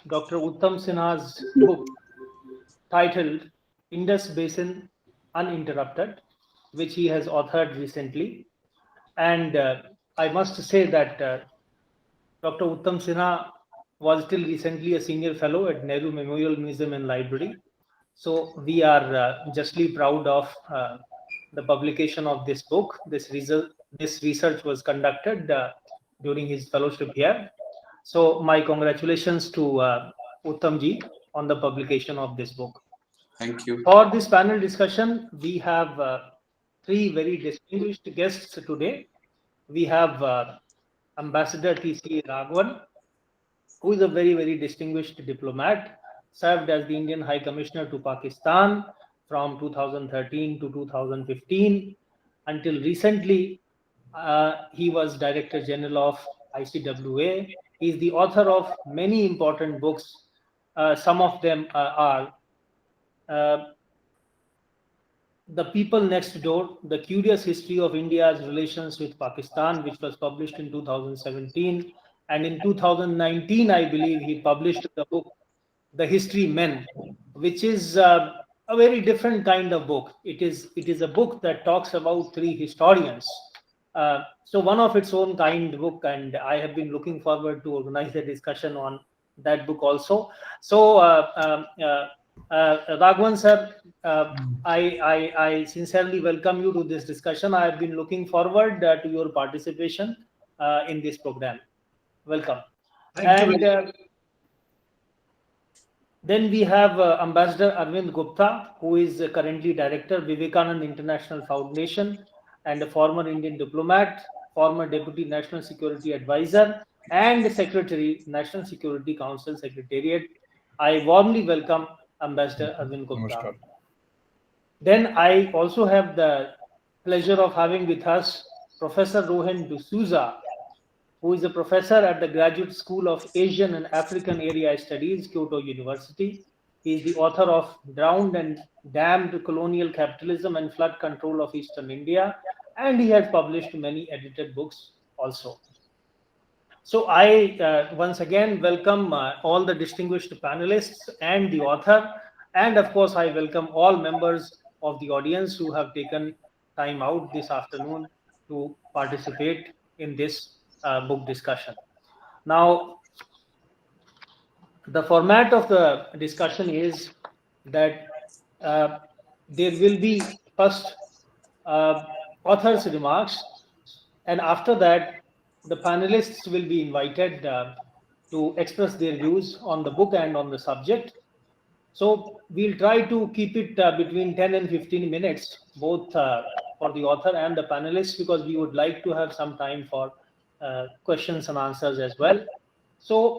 Dr. Uttam Sinha's book titled Indus Basin Uninterrupted, which he has authored recently. And I must say that Dr. Uttam Sinha was till recently a senior fellow at Nehru Memorial Museum and Library. So we are justly proud of the publication of this book. This research was conducted during his fellowship here. So my congratulations to Uttam ji on the publication of this book. Thank you. For this panel discussion, we have three very distinguished guests today. We have Ambassador C A Raghavan, who is a very, very distinguished diplomat, served as the Indian High Commissioner to Pakistan from 2013 to 2015. Until recently, he was Director General of ICWA. He is the author of many important books. Some of them are uh, The People Next Door, The Curious History of India's Relations with Pakistan, which was published in 2017. And in 2019, I believe, he published the book, The History Men, which is a very different kind of book. It is a book that talks about three historians. So one of its own kind book, and I have been looking forward to organize a discussion on that book also. So Raghavan sir, I sincerely welcome you to this discussion. I have been looking forward to your participation in this program. Welcome. Thank you. And then we have Ambassador Arvind Gupta, who is currently Director, Vivekananda International Foundation, and a former Indian diplomat, former Deputy National Security Advisor, and Secretary, National Security Council Secretariat. I warmly welcome Ambassador Arvind Gupta. Namaskar. Then I also have the pleasure of having with us Professor Rohan D'Souza, who is a professor at the Graduate School of Asian and African Area Studies, Kyoto University. He is the author of Drowned and Damned Colonial Capitalism and Flood Control of Eastern India, and he has published many edited books also. So I once again welcome all the distinguished panelists and the author, and of course I welcome all members of the audience who have taken time out this afternoon to participate in this book discussion. Now, the format of the discussion is that there will be first author's remarks, and after that the panelists will be invited to express their views on the book and on the subject. So we'll try to keep it between 10 and 15 minutes, both for the author and the panelists, because we would like to have some time for questions and answers as well. So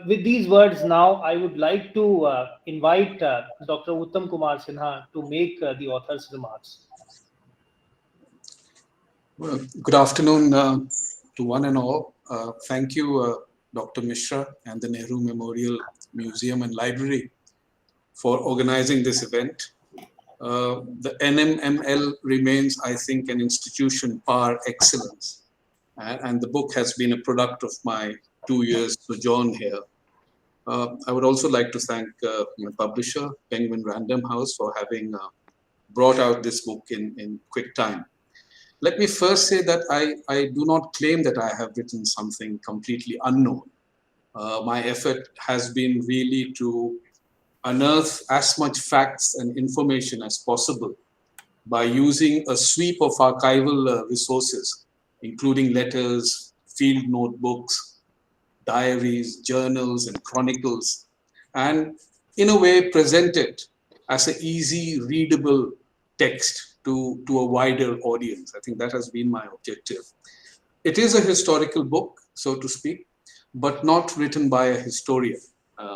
with these words now, I would like to invite Dr. Uttam Kumar Sinha to make the author's remarks. Well, good afternoon to one and all. Thank you, Dr. Mishra and the Nehru Memorial Museum and Library for organizing this event. The NMML remains, I think, an institution par excellence. And the book has been a product of my 2 years sojourn here. I would also like to thank my publisher, Penguin Random House, for having brought out this book in quick time. Let me first say that I do not claim that I have written something completely unknown. My effort has been really to unearth as much facts and information as possible by using a sweep of archival resources, including letters, field notebooks, diaries, journals, and chronicles, and in a way present it as an easy, readable text to a wider audience. I think that has been my objective. It is a historical book, so to speak, but not written by a historian.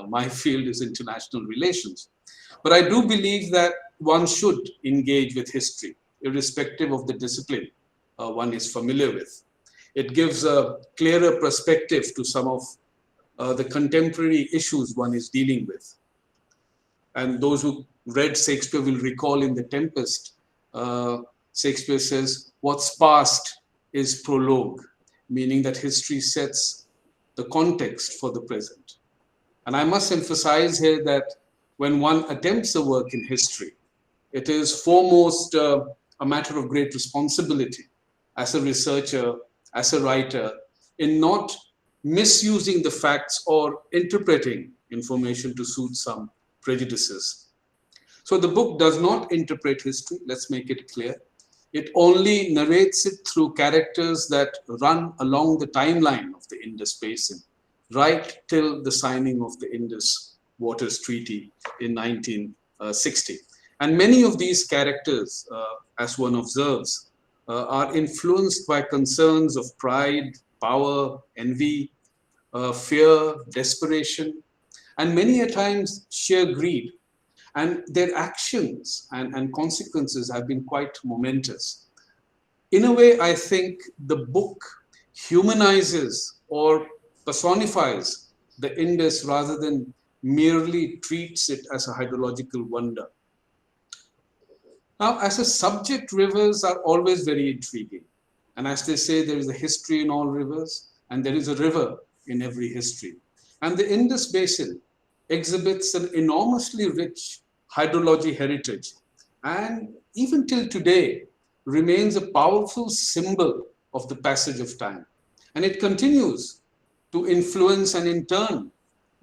My field is international relations. But I do believe that one should engage with history, irrespective of the discipline one is familiar with. It gives a clearer perspective to some of the contemporary issues one is dealing with. And those who read Shakespeare will recall in The Tempest, Shakespeare says, what's past is prologue, meaning that history sets the context for the present. And I must emphasize here that when one attempts a work in history, it is foremost a matter of great responsibility as a researcher, as a writer, in not misusing the facts or interpreting information to suit some prejudices. So the book does not interpret history, let's make it clear. It only narrates it through characters that run along the timeline of the Indus Basin, right till the signing of the Indus Waters Treaty in 1960. And many of these characters, as one observes, are influenced by concerns of pride, power, envy, fear, desperation, and many a times sheer greed. And their actions and consequences have been quite momentous. In a way, I think the book humanizes or personifies the Indus rather than merely treats it as a hydrological wonder. Now, as a subject, rivers are always very intriguing. And as they say, there is a history in all rivers, and there is a river in every history. And the Indus Basin exhibits an enormously rich hydrology heritage, and even till today remains a powerful symbol of the passage of time. And it continues to influence and in turn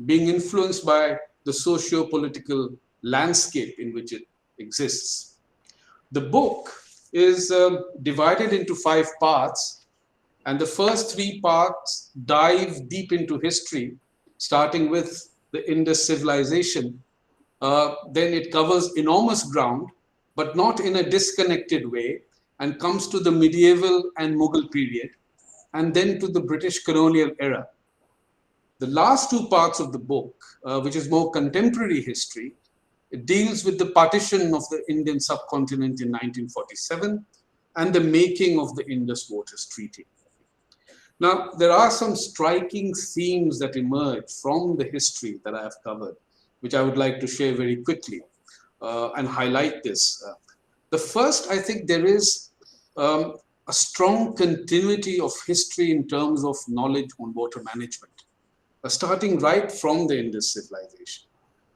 being influenced by the socio-political landscape in which it exists. The book is divided into 5 parts, and the first 3 parts dive deep into history, starting with the Indus civilization. Then it covers enormous ground, but not in a disconnected way, and comes to the medieval and Mughal period, and then to the British colonial era. The last 2 parts of the book, which is more contemporary history, it deals with the partition of the Indian subcontinent in 1947 and the making of the Indus Waters Treaty. Now, there are some striking themes that emerge from the history that I have covered, which I would like to share very quickly and highlight this. The first, I think there is a strong continuity of history in terms of knowledge on water management, starting right from the Indus civilization.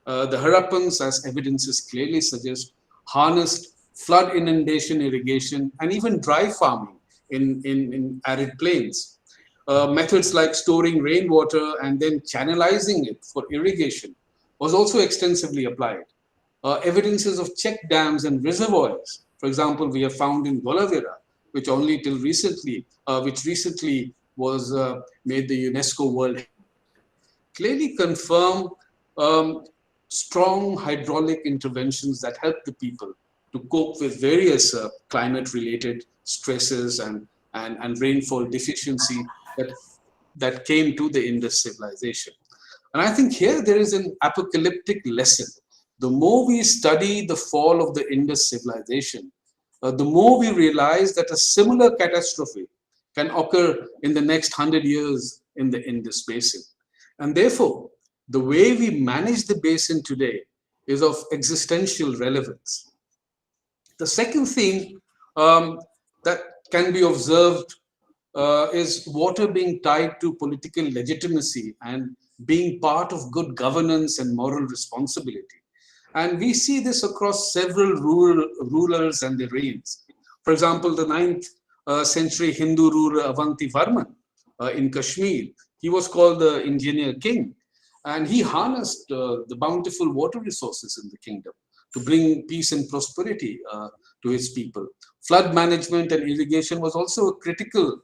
The Harappans, as evidences clearly suggest, harnessed flood inundation irrigation and even dry farming in arid plains. Methods like storing rainwater and then channelizing it for irrigation was also extensively applied. Evidences of check dams and reservoirs, for example, we have found in Golavira, which only till recently, which recently was made the UNESCO World, clearly confirm strong hydraulic interventions that help the people to cope with various climate-related stresses and rainfall deficiency that came to the Indus civilization. And I think here there is an apocalyptic lesson. The more we study the fall of the Indus civilization, the more we realize that a similar catastrophe can occur in the next 100 years in the Indus Basin. And therefore, the way we manage the basin today is of existential relevance. The second theme that can be observed is water being tied to political legitimacy and being part of good governance and moral responsibility. And we see this across several rulers and their reigns. For example, the 9th century Hindu ruler Avanti Varman in Kashmir, he was called the Engineer King, and he harnessed the bountiful water resources in the kingdom to bring peace and prosperity to his people. Flood management and irrigation was also a critical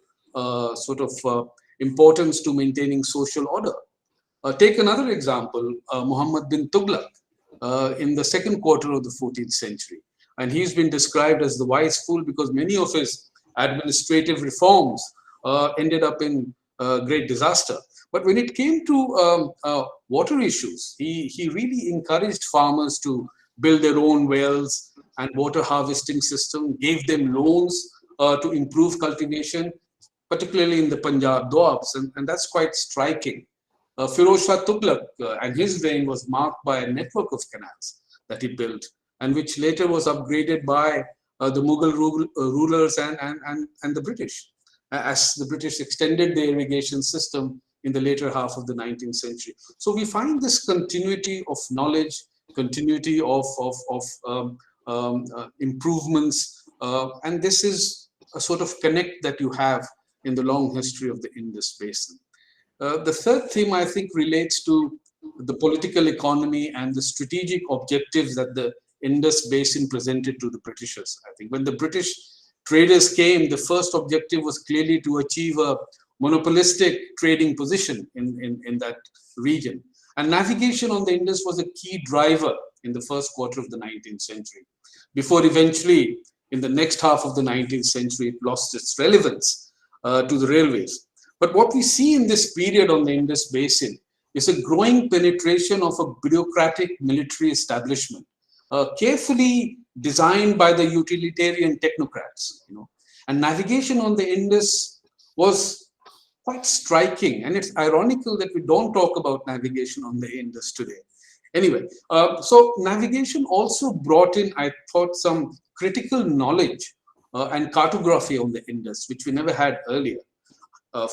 importance to maintaining social order. Take another example, Muhammad bin Tughlaq in the second quarter of the 14th century. And he's been described as the wise fool because many of his administrative reforms ended up in great disaster. But when it came to water issues, he really encouraged farmers to build their own wells and water harvesting system, gave them loans to improve cultivation, particularly in the Punjab Doabs, and that's quite striking. Firoz Shah Tughlaq and his reign was marked by a network of canals that he built, and which later was upgraded by the Mughal rulers and the British. As the British extended the irrigation system, in the later half of the 19th century. So we find this continuity of knowledge, continuity of improvements, and this is a sort of connect that you have in the long history of the Indus Basin. The third theme, I think, relates to the political economy and the strategic objectives that the Indus Basin presented to the Britishers. I think when the British traders came, the first objective was clearly to achieve a monopolistic trading position in that region. And navigation on the Indus was a key driver in the first quarter of the 19th century, before eventually, in the next half of the 19th century, it lost its relevance to the railways. But what we see in this period on the Indus Basin is a growing penetration of a bureaucratic military establishment, carefully designed by the utilitarian technocrats. And navigation on the Indus was quite striking, and it's ironical that we don't talk about navigation on the Indus today. Anyway, so navigation also brought in, I thought, some critical knowledge and cartography on the Indus, which we never had earlier.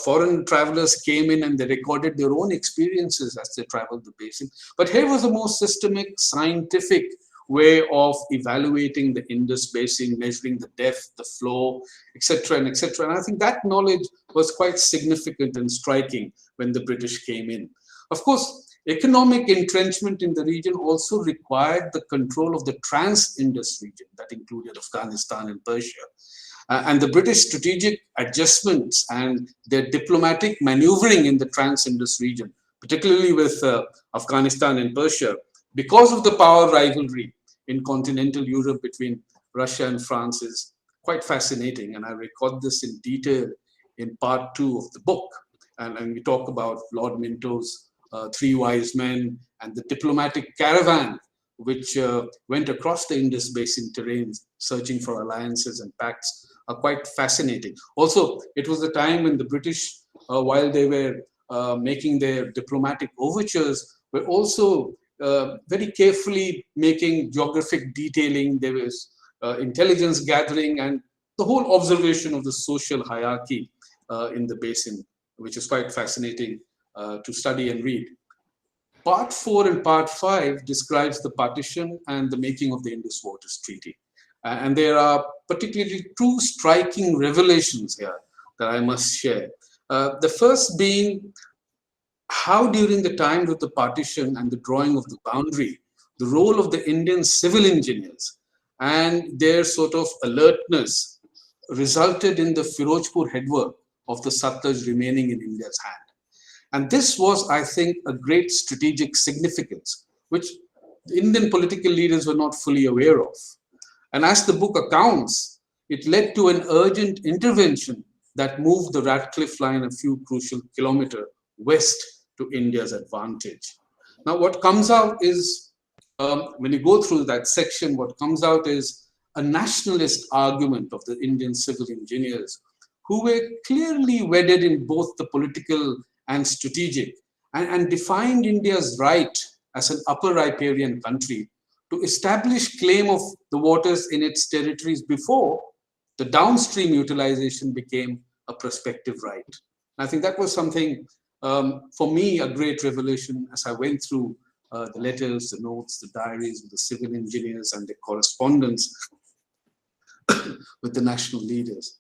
Foreign travelers came in and they recorded their own experiences as they traveled the basin. But here was a more systemic, scientific way of evaluating the Indus Basin, measuring the depth, the flow, etc., and etc. And I think that knowledge was quite significant and striking when the British came in. Of course, economic entrenchment in the region also required the control of the trans-Indus region that included Afghanistan and Persia. And the British strategic adjustments and their diplomatic maneuvering in the trans-Indus region, particularly with Afghanistan and Persia, because of the power rivalry in continental Europe between Russia and France, is quite fascinating. And I record this in detail in part 2 of the book. And we talk about Lord Minto's Three Wise Men and the diplomatic caravan which went across the Indus Basin terrains searching for alliances and pacts, are quite fascinating. Also, it was the time when the British, while they were making their diplomatic overtures, were also very carefully making geographic detailing. There was intelligence gathering and the whole observation of the social hierarchy in the basin, which is quite fascinating to study and read. Part 4 and Part 5 describes the partition and the making of the Indus Waters Treaty. And there are particularly 2 striking revelations here that I must share. The first being how during the time of the partition and the drawing of the boundary, the role of the Indian civil engineers and their sort of alertness resulted in the Firozpur headwork of the Satluj remaining in India's hand. And this was, I think, a great strategic significance, which the Indian political leaders were not fully aware of. And as the book accounts, it led to an urgent intervention that moved the Radcliffe line a few crucial kilometers west to India's advantage. Now, what comes out is, when you go through that section, what comes out is a nationalist argument of the Indian civil engineers who were clearly wedded in both the political and strategic, and defined India's right as an upper riparian country to establish claim of the waters in its territories before the downstream utilization became a prospective right. And I think that was something, for me, a great revelation as I went through the letters, the notes, the diaries of the civil engineers and the correspondence with the national leaders.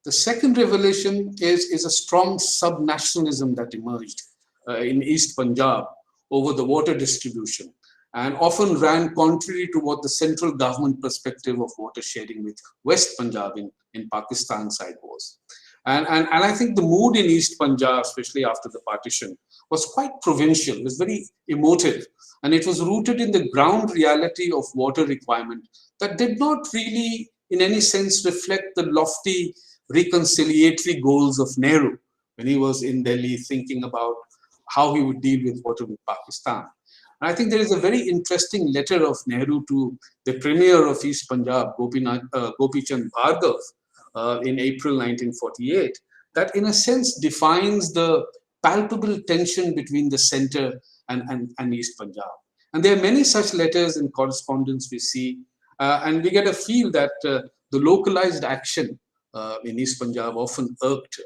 The second revelation is a strong sub-nationalism that emerged in East Punjab over the water distribution, and often ran contrary to what the central government perspective of water sharing with West Punjab in Pakistan side was. And I think the mood in East Punjab, especially after the partition, was quite provincial, it was very emotive, and it was rooted in the ground reality of water requirement that did not really, in any sense, reflect the lofty reconciliatory goals of Nehru when he was in Delhi thinking about how he would deal with water with Pakistan. And I think there is a very interesting letter of Nehru to the Premier of East Punjab, Gopichand Bhargav, in April 1948, that in a sense defines the palpable tension between the center and East Punjab. And there are many such letters and correspondence we see, and we get a feel that the localized action in East Punjab often irked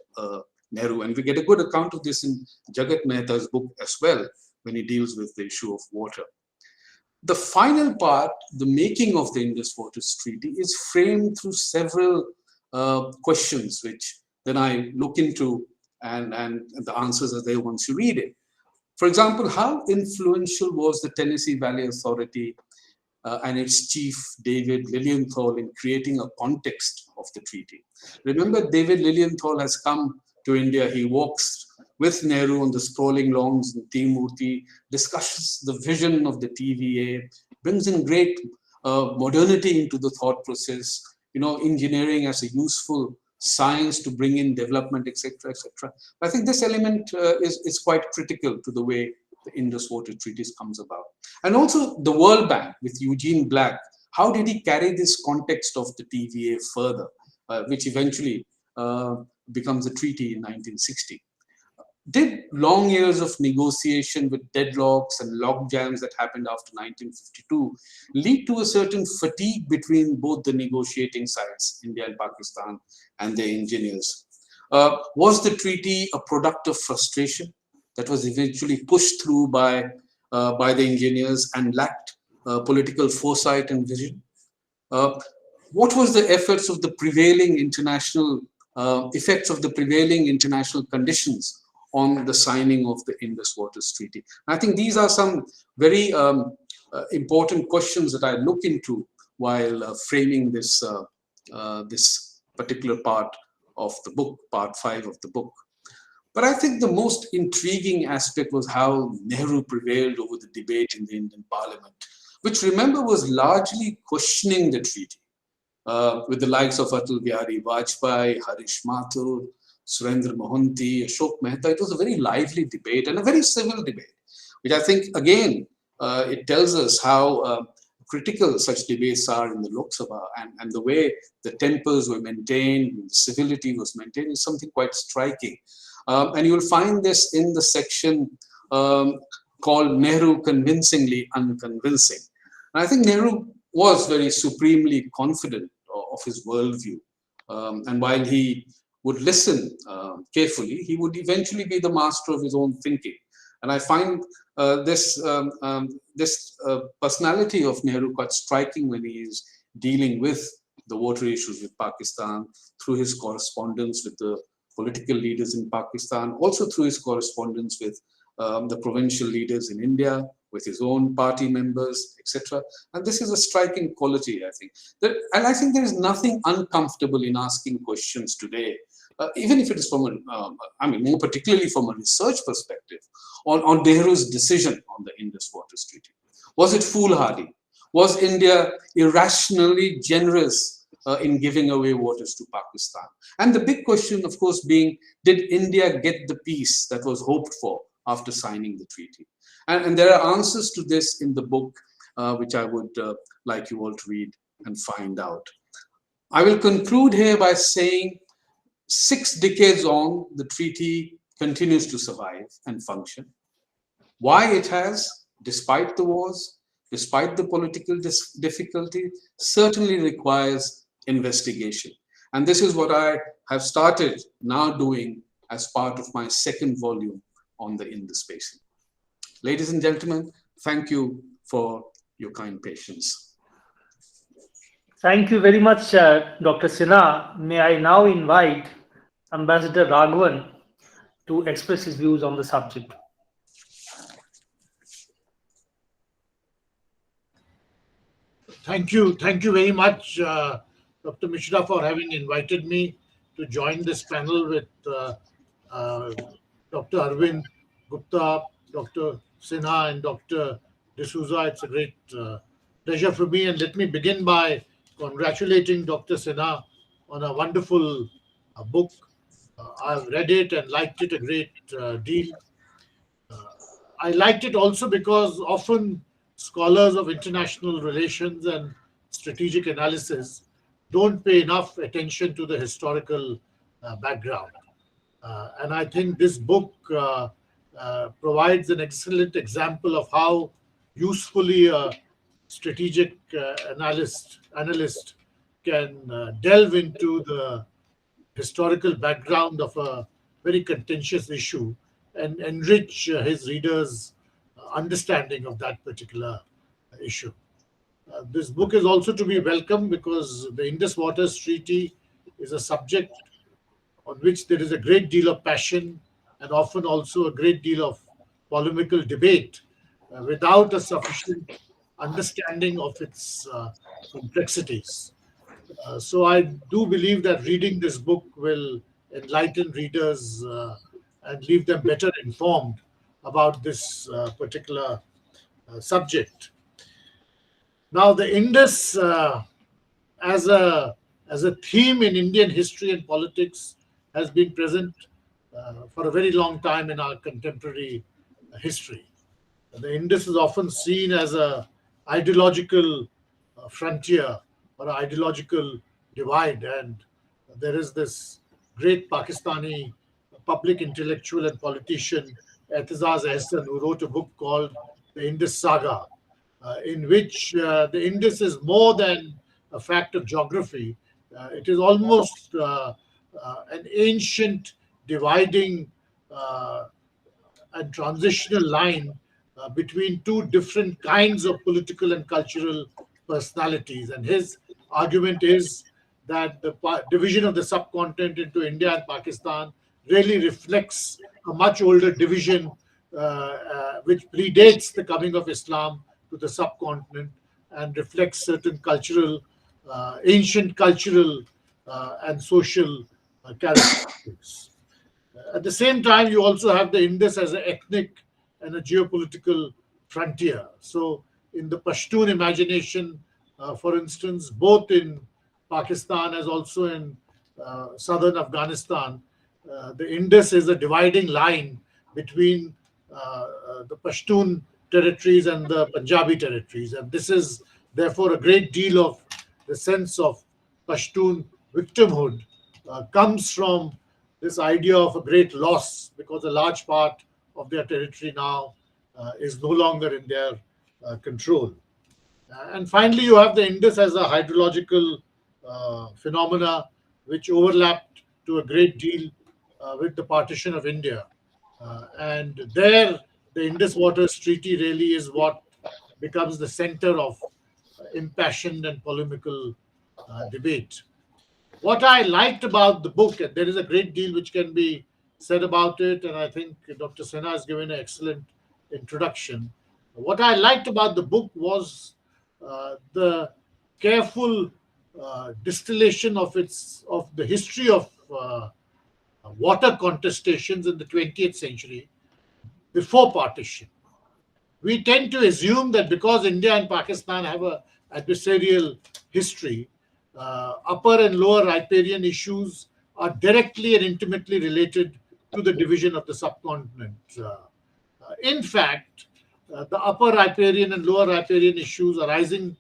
Nehru. And we get a good account of this in Jagat Mehta's book as well, when he deals with the issue of water. The final part, the making of the Indus Waters Treaty, is framed through several questions, which then I look into, and the answers are there once you read it. For example, how influential was the Tennessee Valley Authority and its chief, David Lilienthal, in creating a context of the treaty? Remember, David Lilienthal has come to India. He walks with Nehru on the sprawling lawns in Timurti, discusses the vision of the TVA, brings in great modernity into the thought process, engineering as a useful science to bring in development, etc., etc. I think this element is quite critical to the way the Indus Water Treaties comes about. And also the World Bank with Eugene Black, how did he carry this context of the TVA further, which eventually becomes a treaty in 1960? Did long years of negotiation with deadlocks and log jams that happened after 1952 lead to a certain fatigue between both the negotiating sides, India and Pakistan, and their engineers? Was the treaty a product of frustration that was eventually pushed through by the engineers and lacked political foresight and vision? What was the efforts of the prevailing international effects of the prevailing international conditions on the signing of the Indus Waters Treaty? I think these are some very important questions that I look into while framing this this particular part of the book, part 5 of the book. But I think the most intriguing aspect was how Nehru prevailed over the debate in the Indian Parliament, which, remember, was largely questioning the treaty, with the likes of Atal Bihari Vajpayee, Harish Mathur, Surendra Mohanty, Ashok Mehta. It was a very lively debate and a very civil debate, which I think, again, it tells us how critical such debates are in the Lok Sabha, and the way the tempers were maintained, the civility was maintained, is something quite striking. And you will find this in the section called Nehru Convincingly Unconvincing. And I think Nehru was very supremely confident of his worldview. And while he would listen carefully, he would eventually be the master of his own thinking. And I find this personality of Nehru quite striking when he is dealing with the water issues with Pakistan, through his correspondence with the political leaders in Pakistan, also through his correspondence with the provincial leaders in India, with his own party members, etc. And this is a striking quality, I think. And I think there is nothing uncomfortable in asking questions today, even if it is from more particularly from a research perspective, on Nehru's decision on the Indus Waters Treaty. Was it foolhardy? Was India irrationally generous in giving away waters to Pakistan? And the big question, of course, being, did India get the peace that was hoped for after signing the treaty? And there are answers to this in the book, which I would like you all to read and find out. I will conclude here by saying 6 decades on, the treaty continues to survive and function. Why it has, despite the wars, despite the political difficulty, certainly requires investigation. And this is what I have started now doing as part of my 2nd volume on the Indus Basin. Ladies and gentlemen, thank you for your kind patience. Thank you very much, Dr. Sinha. May I now invite Ambassador Raghavan to express his views on the subject. Thank you very much, Dr. Mishra, for having invited me to join this panel with Dr. Arvind Gupta, Dr. Sinha, and Dr. D'Souza. It's a great pleasure for me. And let me begin by congratulating Dr. Sinha on a wonderful book. I've read it and liked it a great deal. I liked it also because often scholars of international relations and strategic analysis don't pay enough attention to the historical background. And I think this book provides an excellent example of how usefully a strategic analyst can delve into the historical background of a very contentious issue and enrich his readers' understanding of that particular issue. This book is also to be welcomed because the Indus Waters Treaty is a subject on which there is a great deal of passion and often also a great deal of polemical debate without a sufficient understanding of its complexities. So I do believe that reading this book will enlighten readers and leave them better informed about this particular subject. Now, the Indus as a theme in Indian history and politics has been present for a very long time in our contemporary history. The Indus is often seen as a ideological frontier or an ideological divide, and there is this great Pakistani public intellectual and politician Etizaz Ehsan who wrote a book called The Indus Saga, in which the Indus is more than a fact of geography. It is almost an ancient dividing and transitional line between two different kinds of political and cultural personalities. And his argument is that the division of the subcontinent into India and Pakistan really reflects a much older division which predates the coming of Islam to the subcontinent and reflects certain cultural, ancient cultural and social characteristics. At the same time, you also have the Indus as an ethnic and a geopolitical frontier. So, in the Pashtun imagination, for instance, both in Pakistan as also in southern Afghanistan, the Indus is a dividing line between the Pashtun territories and the Punjabi territories. And this is therefore a great deal of the sense of Pashtun victimhood comes from this idea of a great loss because a large part of their territory now is no longer in their control. And finally, you have the Indus as a hydrological phenomena which overlapped to a great deal with the partition of India. And there, the Indus Waters Treaty really is what becomes the center of impassioned and polemical debate. What I liked about the book, and there is a great deal which can be said about it, and I think Dr. Sinha has given an excellent introduction. What I liked about the book was the careful distillation of the history of water contestations in the 20th century before partition. We tend to assume that because India and Pakistan have a adversarial history, upper and lower riparian issues are directly and intimately related to the division of the subcontinent. In fact, the upper riparian and lower riparian issues arising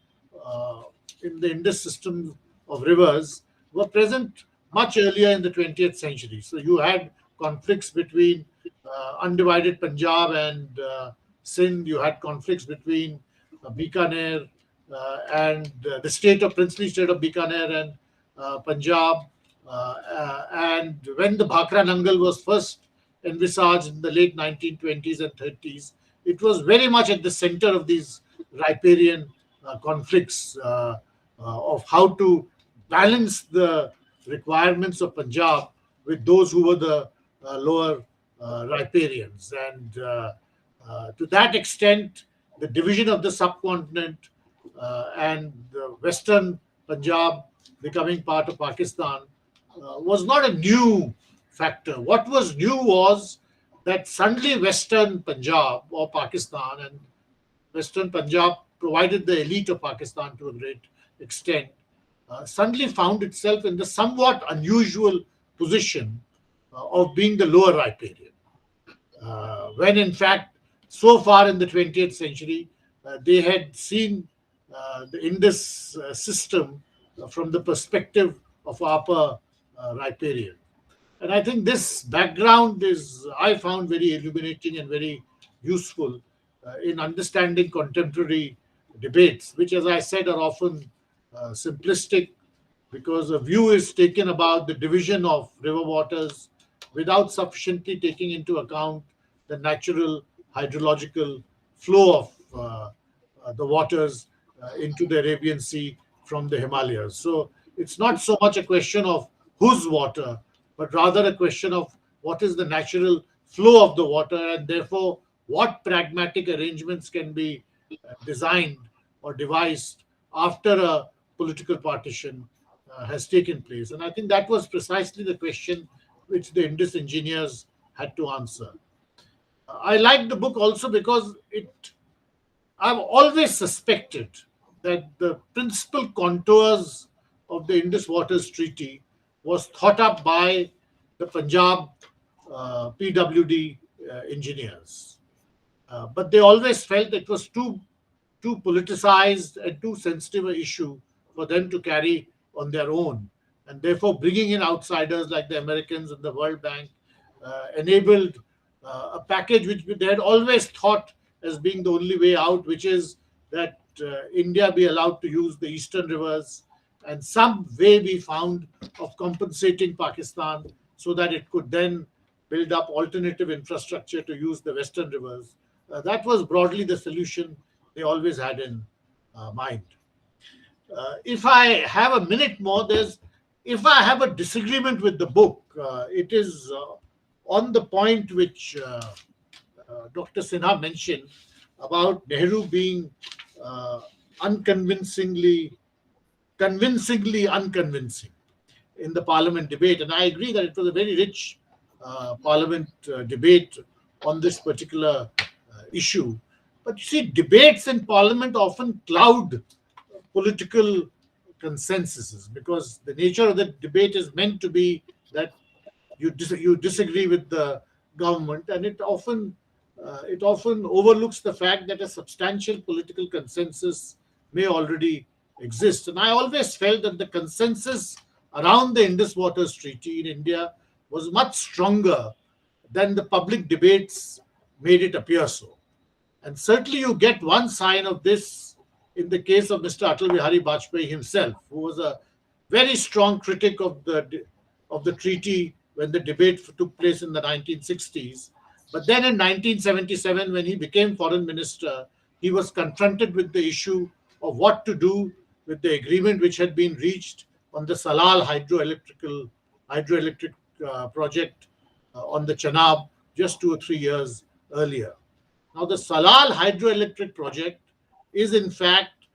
in the Indus system of rivers were present much earlier in the 20th century. So you had conflicts between undivided Punjab and Sindh. You had conflicts between Bikaner and the princely state of Bikaner and Punjab. And when the Bhakra Nangal was first envisaged in the late 1920s and 30s, it was very much at the center of these riparian conflicts of how to balance the requirements of Punjab with those who were the lower riparians. And to that extent, the division of the subcontinent and the western Punjab becoming part of Pakistan was not a new factor. What was new was that suddenly western Punjab or Pakistan, and western Punjab provided the elite of Pakistan to a great extent, suddenly found itself in the somewhat unusual position of being the lower riparian. When in fact, so far in the 20th century, they had seen the Indus system from the perspective of upper riparian. And I think this background I found very illuminating and very useful in understanding contemporary debates, which, as I said, are often simplistic because a view is taken about the division of river waters without sufficiently taking into account the natural hydrological flow of the waters into the Arabian Sea from the Himalayas. So it's not so much a question of whose water, but rather a question of what is the natural flow of the water, and therefore what pragmatic arrangements can be designed or devised after a political partition has taken place. And I think that was precisely the question which the Indus engineers had to answer. I like the book also because I've always suspected that the principal contours of the Indus Waters Treaty was thought up by the Punjab PWD engineers. But they always felt it was too politicized and too sensitive an issue for them to carry on their own. And therefore, bringing in outsiders like the Americans and the World Bank enabled a package which they had always thought as being the only way out, which is that India be allowed to use the eastern rivers and some way be found of compensating Pakistan so that it could then build up alternative infrastructure to use the western rivers. That was broadly the solution they always had in mind. If I have a minute more, if I have a disagreement with the book, it is on the point which Dr. Sinha mentioned about Nehru being convincingly unconvincing in the parliament debate. And I agree that it was a very rich parliament debate on this particular issue. But you see, debates in parliament often cloud political consensuses, because the nature of the debate is meant to be that you disagree with the government, and it often overlooks the fact that a substantial political consensus may already exist. And I always felt that the consensus around the Indus Waters Treaty in India was much stronger than the public debates made it appear so. And certainly you get one sign of this in the case of Mr. Atal Bihari Vajpayee himself, who was a very strong critic of the treaty when the debate took place in the 1960s. But then in 1977, when he became foreign minister, he was confronted with the issue of what to do with the agreement which had been reached on the Salal hydroelectric project on the Chenab just 2 or 3 years earlier. Now, the Salal hydroelectric project is in fact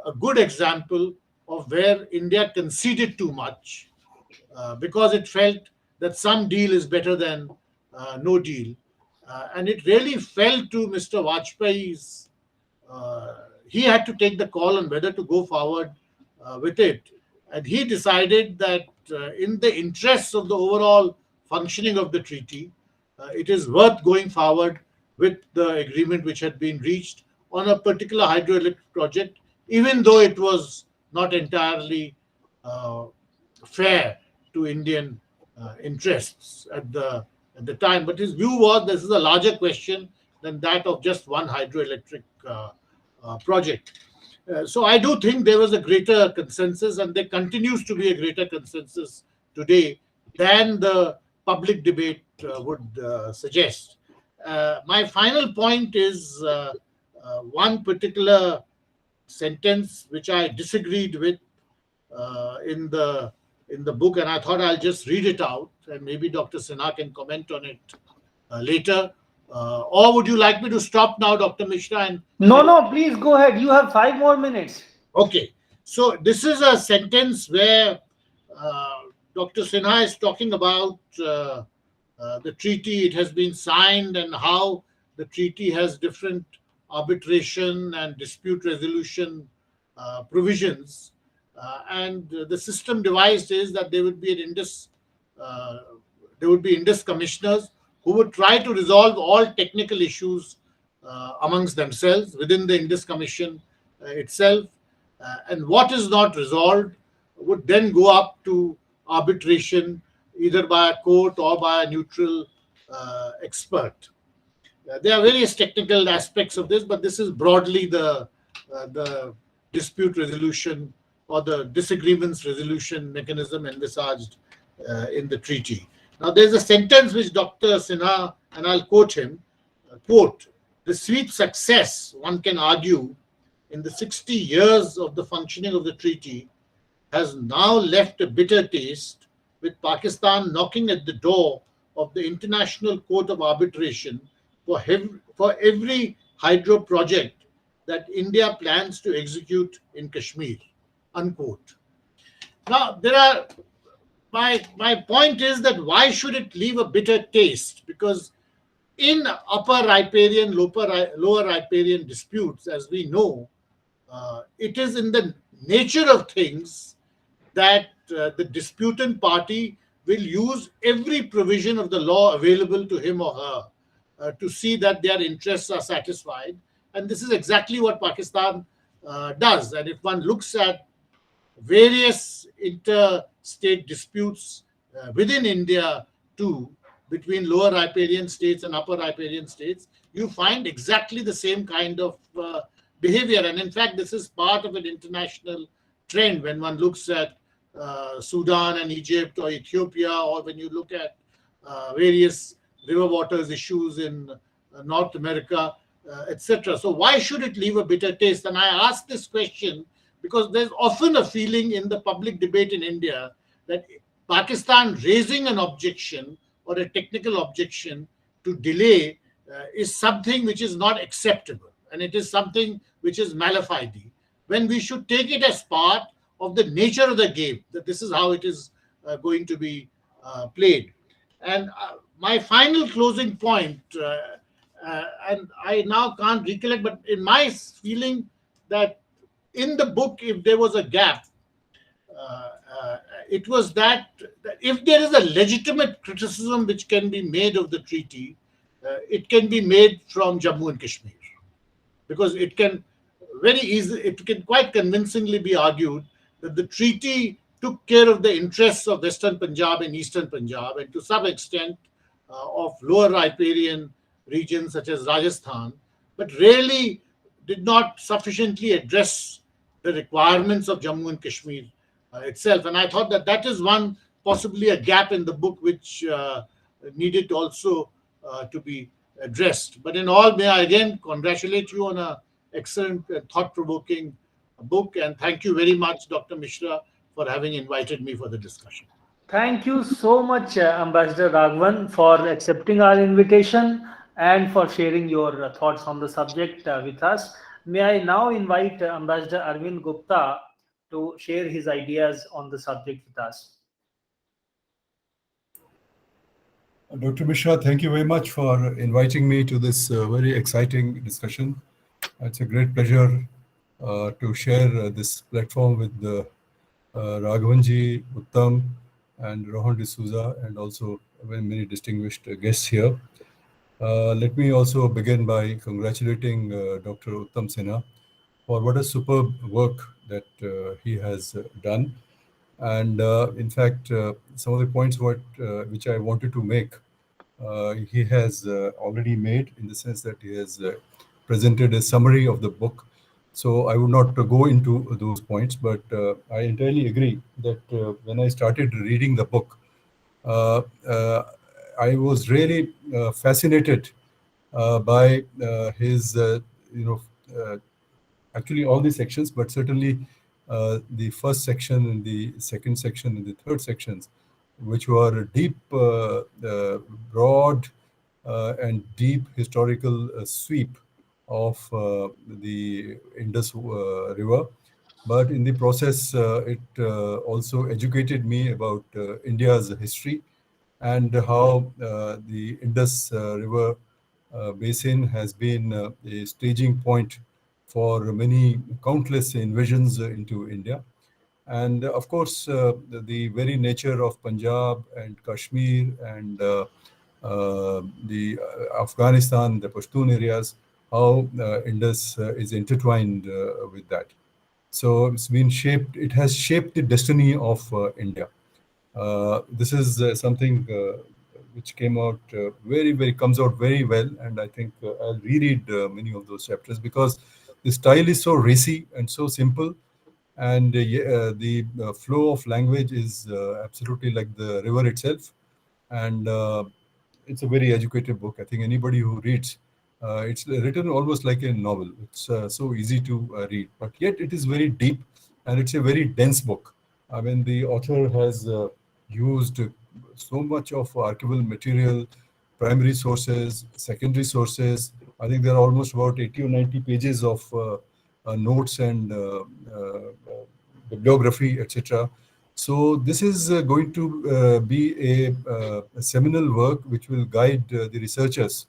a good example of where India conceded too much because it felt that some deal is better than no deal. And it really fell to Mr. Vajpayee's, he had to take the call on whether to go forward with it. And he decided that in the interests of the overall functioning of the treaty, it is worth going forward with the agreement which had been reached on a particular hydroelectric project, even though it was not entirely fair to Indian interests at the time. But his view was this is a larger question than that of just one hydroelectric project. So I do think there was a greater consensus, and there continues to be a greater consensus today than the public debate would suggest. My final point is one particular sentence which I disagreed with in the book, and I thought I'll just read it out, and maybe Dr. Sinha can comment on it later. Or would you like me to stop now, Dr. Mishra? No, please go ahead. You have 5 more minutes. Okay. So this is a sentence where Dr. Sinha is talking about the treaty. It has been signed and how the treaty has different arbitration and dispute resolution provisions. And the system devised is that there would be Indus commissioners who would try to resolve all technical issues amongst themselves within the Indus Commission itself. And what is not resolved would then go up to arbitration either by a court or by a neutral expert. There are various technical aspects of this, but this is broadly the dispute resolution or the disagreements resolution mechanism envisaged in the treaty. Now, there's a sentence which Dr. Sinha, and I'll quote him, quote, "The sweet success, one can argue, in the 60 years of the functioning of the treaty has now left a bitter taste, with Pakistan knocking at the door of the International Court of Arbitration for every hydro project that India plans to execute in Kashmir." Unquote. Now, my point is that why should it leave a bitter taste? Because in upper riparian, lower riparian disputes, as we know, it is in the nature of things that the disputant party will use every provision of the law available to him or her to see that their interests are satisfied. And this is exactly what Pakistan does. And if one looks at various interstate disputes within India too, between lower riparian states and upper riparian states, you find exactly the same kind of behavior. And in fact, this is part of an international trend when one looks at Sudan and Egypt or Ethiopia, or when you look at various river waters issues in North America, etc. So why should it leave a bitter taste? And I ask this question because there's often a feeling in the public debate in India that Pakistan raising an objection or a technical objection to delay is something which is not acceptable, and it is something which is mala fide, when we should take it as part of the nature of the game, that this is how it is going to be played. And my final closing point, and I now can't recollect, but in my feeling that in the book, if there was a gap, it was that if there is a legitimate criticism which can be made of the treaty, it can be made from Jammu and Kashmir, because it can it can quite convincingly be argued that the treaty took care of the interests of Western Punjab and Eastern Punjab, and to some extent of lower riparian regions such as Rajasthan, but really did not sufficiently address the requirements of Jammu and Kashmir itself. And I thought that that is one, possibly a gap in the book, which needed also to be addressed. But in all, may I again congratulate you on an excellent, thought-provoking book. And thank you very much, Dr. Mishra, for having invited me for the discussion. Thank you so much, Ambassador Raghavan, for accepting our invitation and for sharing your thoughts on the subject with us. May I now invite Ambassador Arvind Gupta to share his ideas on the subject with us. Dr. Mishra, thank you very much for inviting me to this very exciting discussion. It's a great pleasure to share this platform with Raghavanji, Uttam, and Rohan D'Souza, and also very many distinguished guests here. Let me also begin by congratulating Dr. Uttam Sinha for what a superb work that he has done. And in fact, some of the points which I wanted to make, he has already made, in the sense that he has presented a summary of the book. So I would not go into those points, but I entirely agree that when I started reading the book, I was really fascinated by his, actually all the sections, but certainly the first section and the second section and the third sections, which were deep, broad, and deep historical sweep of the Indus River. But in the process, it also educated me about India's history and how the Indus River basin has been a staging point for many countless invasions into India. And of course, the very nature of Punjab and Kashmir and the Afghanistan, the Pashtun areas, how Indus is intertwined with that. So it's been shaped, it has shaped the destiny of India. This is something which came out comes out very well. And I think I'll reread many of those chapters, because the style is so racy and so simple. And the flow of language is absolutely like the river itself. and it's a very educated book. I think anybody who reads, it's written almost like a novel. It's so easy to read, but yet it is very deep, and it's a very dense book. I mean, the author has used so much of archival material, primary sources, secondary sources. I think there are almost about 80 or 90 pages of notes and bibliography, etc. So this is going to be a seminal work which will guide the researchers.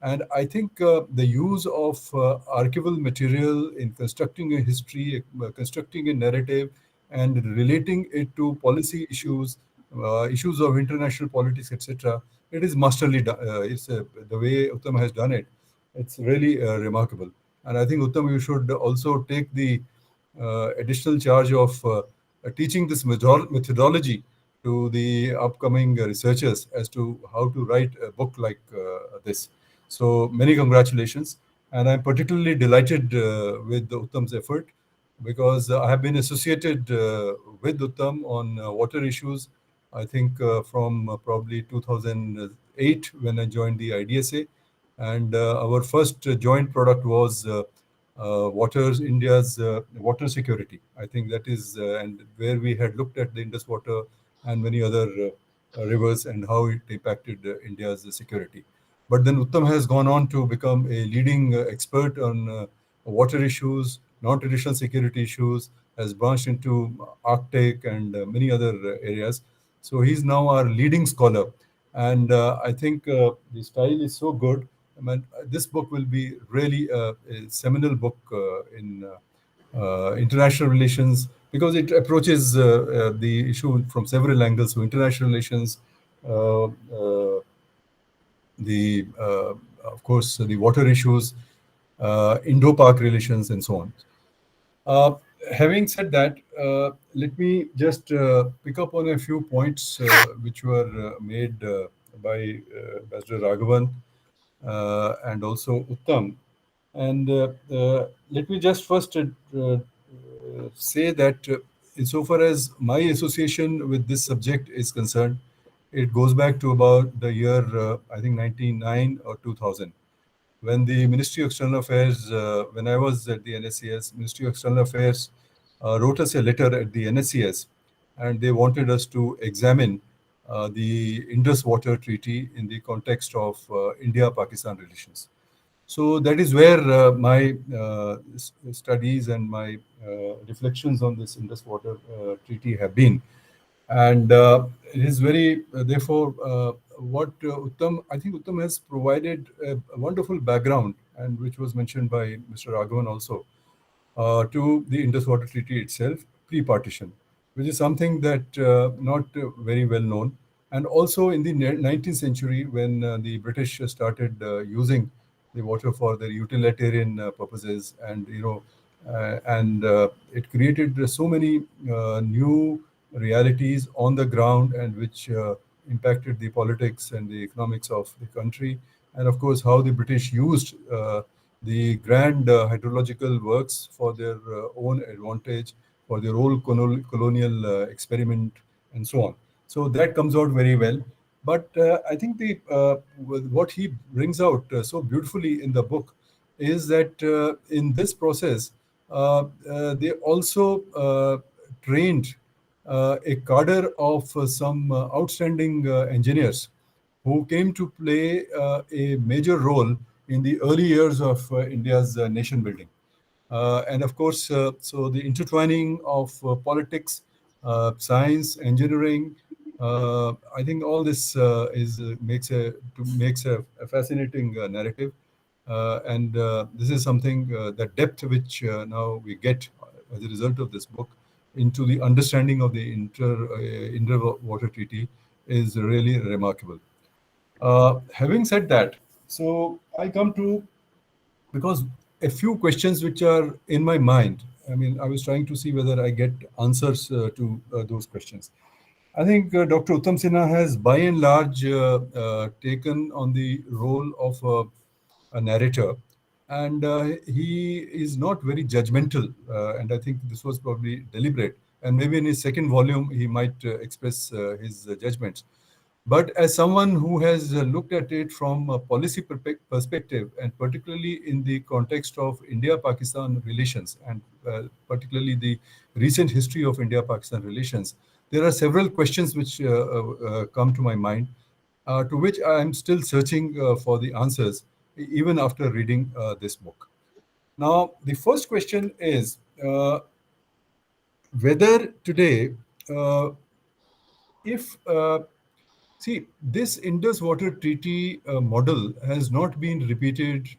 And I think the use of archival material in constructing a history, constructing a narrative, and relating it to policy issues, issues of international politics, etc. It is masterly done. It's the way Uttam has done it. It's really remarkable. And I think Uttam, you should also take the additional charge of teaching this methodology to the upcoming researchers as to how to write a book like this. So many congratulations. And I'm particularly delighted with Uttam's effort, because I have been associated with Uttam on water issues, I think from probably 2008 when I joined the IDSA. And our first joint product was India's water security. I think that is, and where we had looked at the Indus water and many other rivers and how it impacted India's security. But then Uttam has gone on to become a leading expert on water issues, non-traditional security issues, has branched into Arctic and many other areas. So he's now our leading scholar. And I think the style is so good. I mean, this book will be really a seminal book in international relations, because it approaches the issue from several angles. So international relations, uh, uh, the of course the water issues, Indo-Pak relations, and so on. Uh, Having said that, let me just pick up on a few points which were made by Ambassador Raghavan and also Uttam. And let me just first say that insofar as my association with this subject is concerned, it goes back to about the year, I think, 99 or 2000, when the Ministry of External Affairs, when I was at the NSCS, Ministry of External Affairs wrote us a letter at the NSCS, and they wanted us to examine the Indus Water Treaty in the context of India-Pakistan relations. So that is where my studies and my reflections on this Indus Water Treaty have been. And it is very, therefore, what Uttam, I think Uttam has provided a wonderful background, and which was mentioned by Mr. Raghavan also, to the Indus Water Treaty itself, pre-partition, which is something that not very well known. And also in the 19th century, when the British started using the water for their utilitarian purposes, and it created so many new realities on the ground, and which impacted the politics and the economics of the country, and of course how the British used the grand hydrological works for their own advantage, for their own colonial experiment, and so on. So that comes out very well. But I think what he brings out so beautifully in the book is that in this process, they also trained a cadre of some outstanding engineers who came to play a major role in the early years of India's nation building. And of course, so the intertwining of politics, science, engineering, I think all this makes a fascinating narrative, and this is something that depth which now we get as a result of this book into the understanding of the inter water treaty is really remarkable. Having said that, so I come to, because a few questions which are in my mind. I mean, I was trying to see whether I get answers to those questions. I think Dr. Uttam Sinha has, by and large, taken on the role of a narrator, and he is not very judgmental. And I think this was probably deliberate. And maybe in his second volume, he might express his judgments. But as someone who has looked at it from a policy perspective, and particularly in the context of India-Pakistan relations, and particularly the recent history of India-Pakistan relations, there are several questions which come to my mind, to which I am still searching for the answers, even after reading this book. Now, the first question is whether today, if see, this Indus Water Treaty model has not been repeated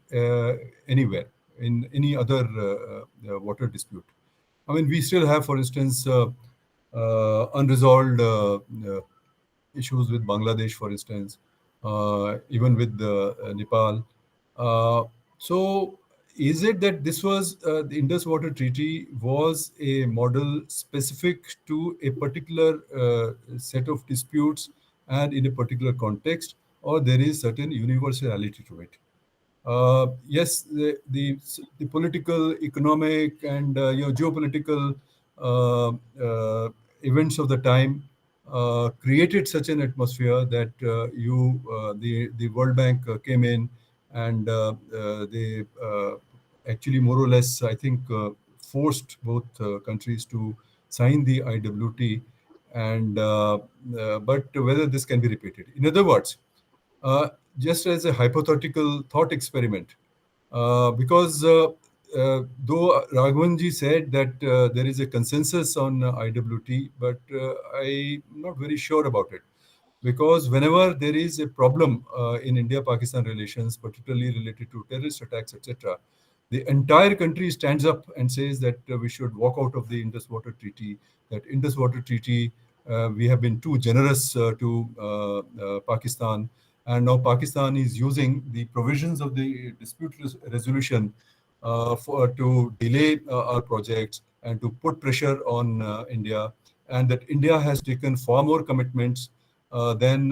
anywhere in any other water dispute. I mean, we still have, for instance, unresolved issues with Bangladesh, for instance, even with Nepal. Uh, so, is it that this was the Indus Water Treaty was a model specific to a particular set of disputes and in a particular context, or there is certain universality to it? Yes, the political, economic, and geopolitical uh, events of the time created such an atmosphere that the World Bank came in, and they actually more or less, I think, forced both countries to sign the IWT, and but whether this can be repeated. In other words, uh, just as a hypothetical thought experiment, because though Raghavanji said that there is a consensus on IWT, but I'm not very sure about it. Because whenever there is a problem in India-Pakistan relations, particularly related to terrorist attacks, etc., the entire country stands up and says that we should walk out of the Indus Water Treaty, that Indus Water Treaty, we have been too generous to Pakistan, and now Pakistan is using the provisions of the dispute resolution to delay our projects and to put pressure on India, and that India has taken far more commitments than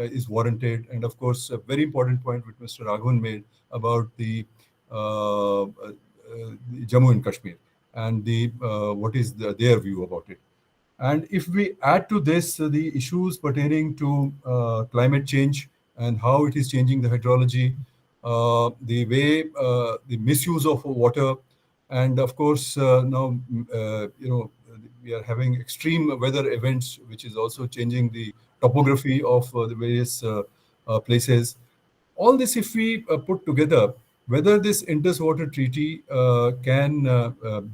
is warranted. And of course, a very important point which Mr. Raghavan made about the Jammu and Kashmir, and what is their view about it. And if we add to this the issues pertaining to climate change and how it is changing the hydrology, the way the misuse of water, and of course now we are having extreme weather events, which is also changing the topography of the various places. All this, if we put together, whether this Indus Water Treaty can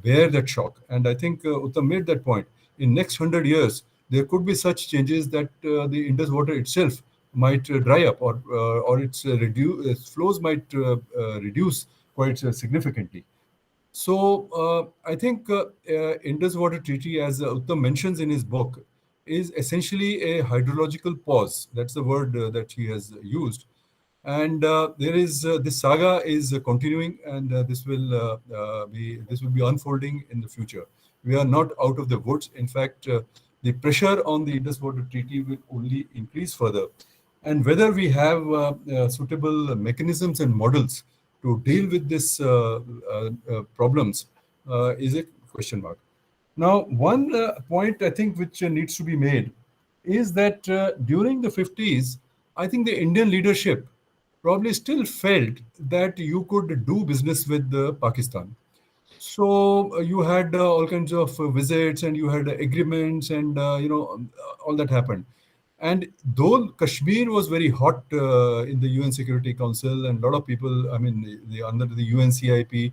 bear that shock, and I think Uttam made that point. In next 100 years, there could be such changes that the Indus water itself might dry up, or its flows might reduce quite significantly. So I think Indus Water Treaty, as Uttam mentions in his book, is essentially a hydrological pause. That's the word that he has used. And there is this saga is continuing, and this will be unfolding in the future. We are not out of the woods. In fact, the pressure on the Indus Water Treaty will only increase further. And whether we have suitable mechanisms and models to deal with this problems is a question mark. Now, one point I think which needs to be made is that during the 50s, I think the Indian leadership probably still felt that you could do business with Pakistan. So you had all kinds of visits, and you had agreements, and all that happened. And though Kashmir was very hot in the UN Security Council, and a lot of people, I mean, under the UNCIP,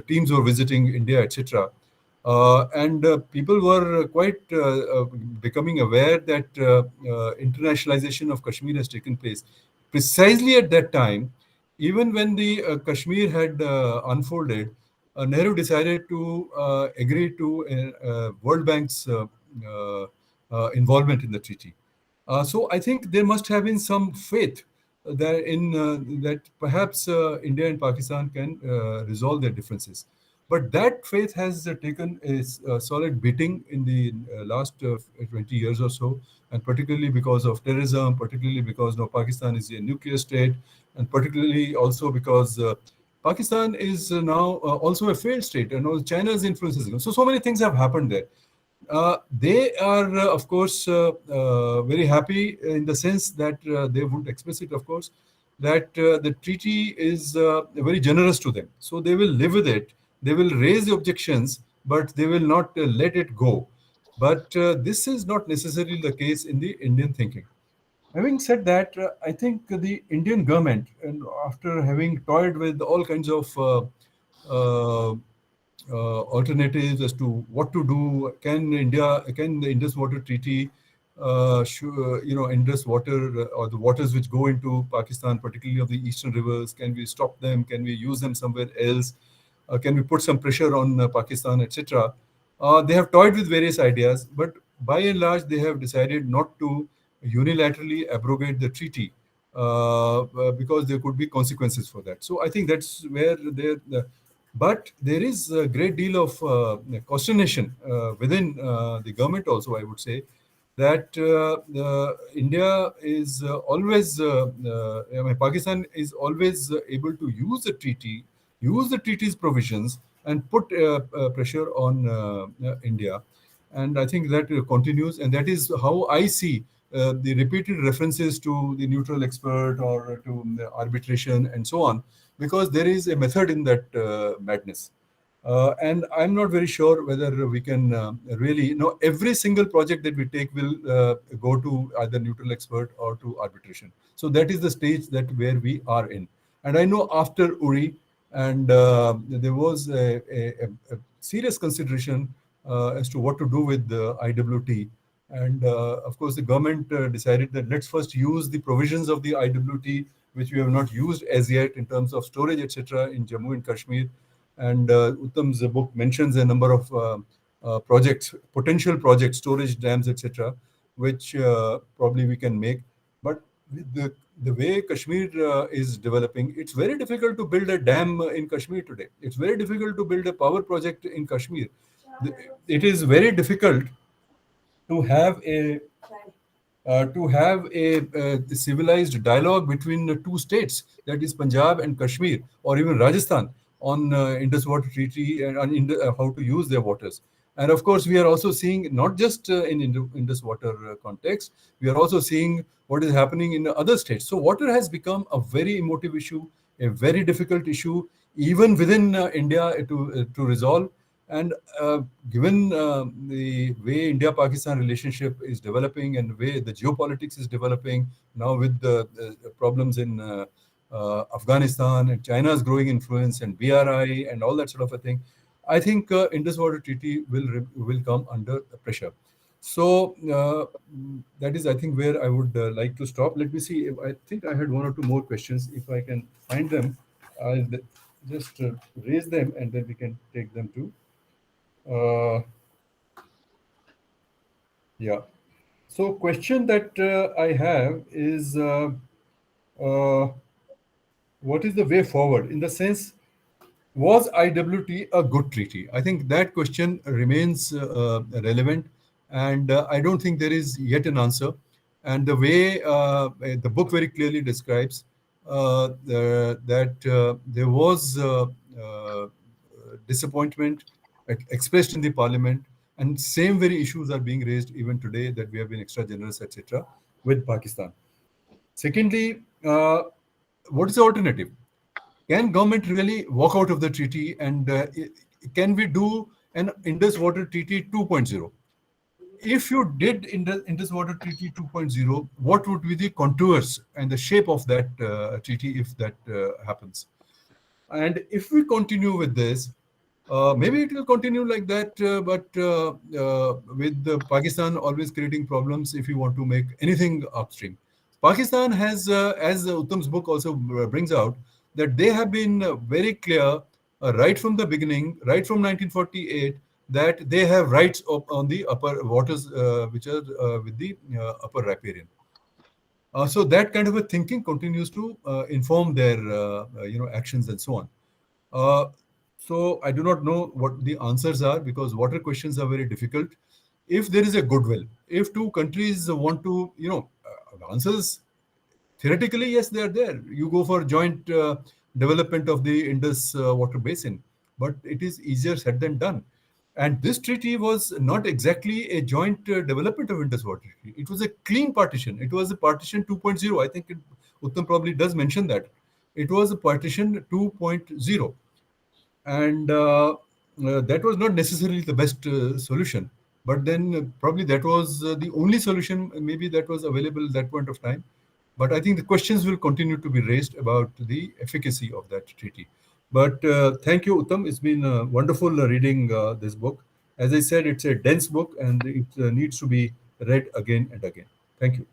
teams were visiting India, etc. And people were quite becoming aware that internationalization of Kashmir has taken place. Precisely at that time, even when the Kashmir had unfolded, Nehru decided to agree to World Bank's involvement in the treaty. So I think there must have been some faith that perhaps India and Pakistan can resolve their differences. But that faith has taken a solid beating in the last 20 years or so, and particularly because of terrorism, particularly because now Pakistan is a nuclear state, and particularly also because Pakistan is now also a failed state, and China's influences. So many things have happened there. They are, of course, very happy in the sense that they won't express it, of course, that the treaty is very generous to them. So they will live with it. They will raise the objections, but they will not let it go. But this is not necessarily the case in the Indian thinking. Having said that, I think the Indian government, and after having toyed with all kinds of uh, alternatives as to what to do, can the Indus Water Treaty, Indus water or the waters which go into Pakistan, particularly of the eastern rivers, can we stop them? Can we use them somewhere else? Can we put some pressure on Pakistan, etc.? They have toyed with various ideas, but by and large, they have decided not to unilaterally abrogate the treaty because there could be consequences for that. So I think that's where but there is a great deal of consternation within the government also, I would say, that India is Pakistan is always able to use the treaty's provisions and put pressure on India. And I think that continues, and that is how I see the repeated references to the neutral expert or to arbitration and so on, because there is a method in that madness. And I'm not very sure whether we can really, every single project that we take will go to either neutral expert or to arbitration. So that is the stage that where we are in. And I know after Uri, and there was a serious consideration as to what to do with the IWT. And of course, the government decided that let's first use the provisions of the IWT, which we have not used as yet in terms of storage, etc., in Jammu and Kashmir. And Uttam's book mentions a number of projects, potential projects, storage dams, etc., which probably we can make. But with the way Kashmir is developing, it's very difficult to build a dam in Kashmir today. It's very difficult to build a power project in Kashmir. It is very difficult to have a civilized dialogue between the two states, that is Punjab and Kashmir, or even Rajasthan, on Indus Water Treaty and on how to use their waters. And of course, we are also seeing, not just in Indus Water context, we are also seeing what is happening in other states. So water has become a very emotive issue, a very difficult issue, even within India to resolve. And given the way India-Pakistan relationship is developing and the way the geopolitics is developing now with the problems in Afghanistan and China's growing influence and BRI and all that sort of a thing, I think Indus Water Treaty will come under pressure. So that is, I think, where I would like to stop. Let me see. I think I had one or two more questions. If I can find them, I'll just raise them and then we can take them too. Yeah. So question that I have is what is the way forward, in the sense, was IWT a good treaty? I think that question remains relevant, and I don't think there is yet an answer. And the way the book very clearly describes that there was disappointment expressed in the parliament, and same very issues are being raised even today, that we have been extra generous, etc., with Pakistan. Secondly, what is the alternative? Can government really walk out of the treaty, and can we do an Indus Water Treaty 2.0? If you did Indus Water Treaty 2.0, what would be the contours and the shape of that treaty if that happens? And if we continue with this, maybe it will continue like that, but with Pakistan always creating problems if you want to make anything upstream. Pakistan has, as Uttam's book also brings out, that they have been very clear right from the beginning, right from 1948, that they have rights on the upper waters, which are with the upper riparian. So that kind of a thinking continues to inform their actions and so on. So I do not know what the answers are, because water questions are very difficult. If there is a goodwill, if two countries want to, answers, theoretically, yes, they are there. You go for joint development of the Indus water basin, but it is easier said than done. And this treaty was not exactly a joint development of Indus Water Treaty. It was a clean partition. It was a partition 2.0. I think Uttam probably does mention that. It was a partition 2.0. And that was not necessarily the best solution. But then probably that was the only solution maybe that was available at that point of time. But I think the questions will continue to be raised about the efficacy of that treaty. But thank you, Uttam. It's been wonderful reading this book. As I said, it's a dense book and it needs to be read again and again. Thank you.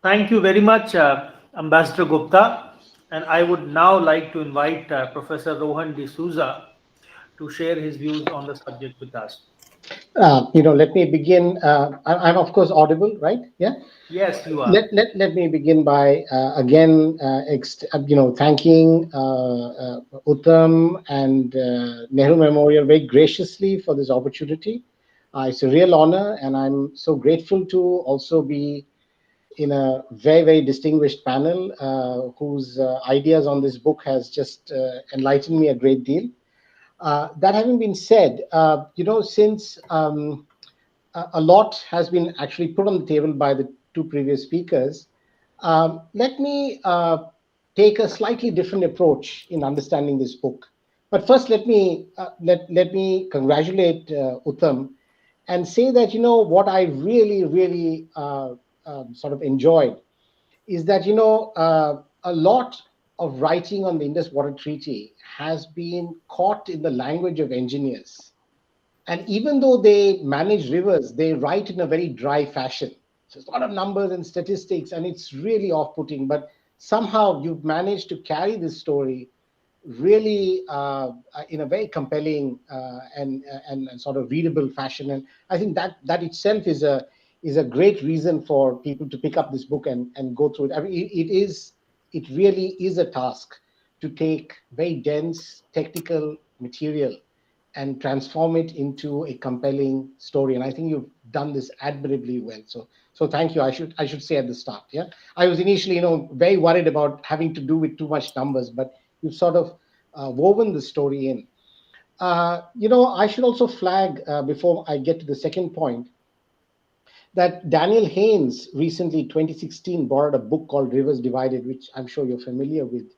Thank you very much, Ambassador Gupta. And I would now like to invite Professor Rohan D'Souza to share his views on the subject with us. Let me begin. I'm of course audible, right? Yeah. Yes, you are. Let me begin by again, thanking Uttam and Nehru Memorial very graciously for this opportunity. It's a real honor, and I'm so grateful to also be in a very, very distinguished panel whose ideas on this book has just enlightened me a great deal. That having been said, since a lot has been actually put on the table by the two previous speakers, let me take a slightly different approach in understanding this book. But first, let me congratulate Uttam and say that what I really, really sort of enjoyed is that a lot of writing on the Indus Water Treaty has been caught in the language of engineers. And even though they manage rivers, they write in a very dry fashion. So it's a lot of numbers and statistics, and it's really off-putting. But somehow you've managed to carry this story really in a very compelling and sort of readable fashion. And I think that itself is a great reason for people to pick up this book and go through it. I mean, it really is a task to take very dense technical material and transform it into a compelling story. And I think you've done this admirably well. So thank you. I should say at the start. Yeah, I was initially, very worried about having to do with too much numbers, but you've sort of woven the story in. I should also flag before I get to the second point that Daniel Haynes recently, 2016, borrowed a book called Rivers Divided, which I'm sure you're familiar with.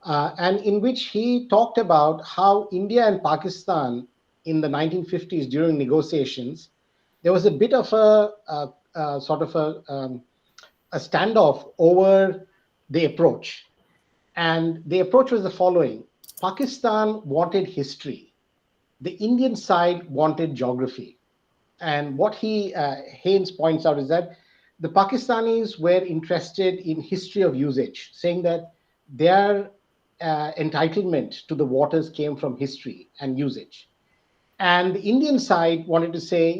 And in which he talked about how India and Pakistan in the 1950s during negotiations, there was a bit of a sort of a standoff over the approach. And the approach was the following. Pakistan wanted history. The Indian side wanted geography. And what Haynes points out is that the Pakistanis were interested in history of usage, saying that their entitlement to the waters came from history and usage. And the Indian side wanted to say,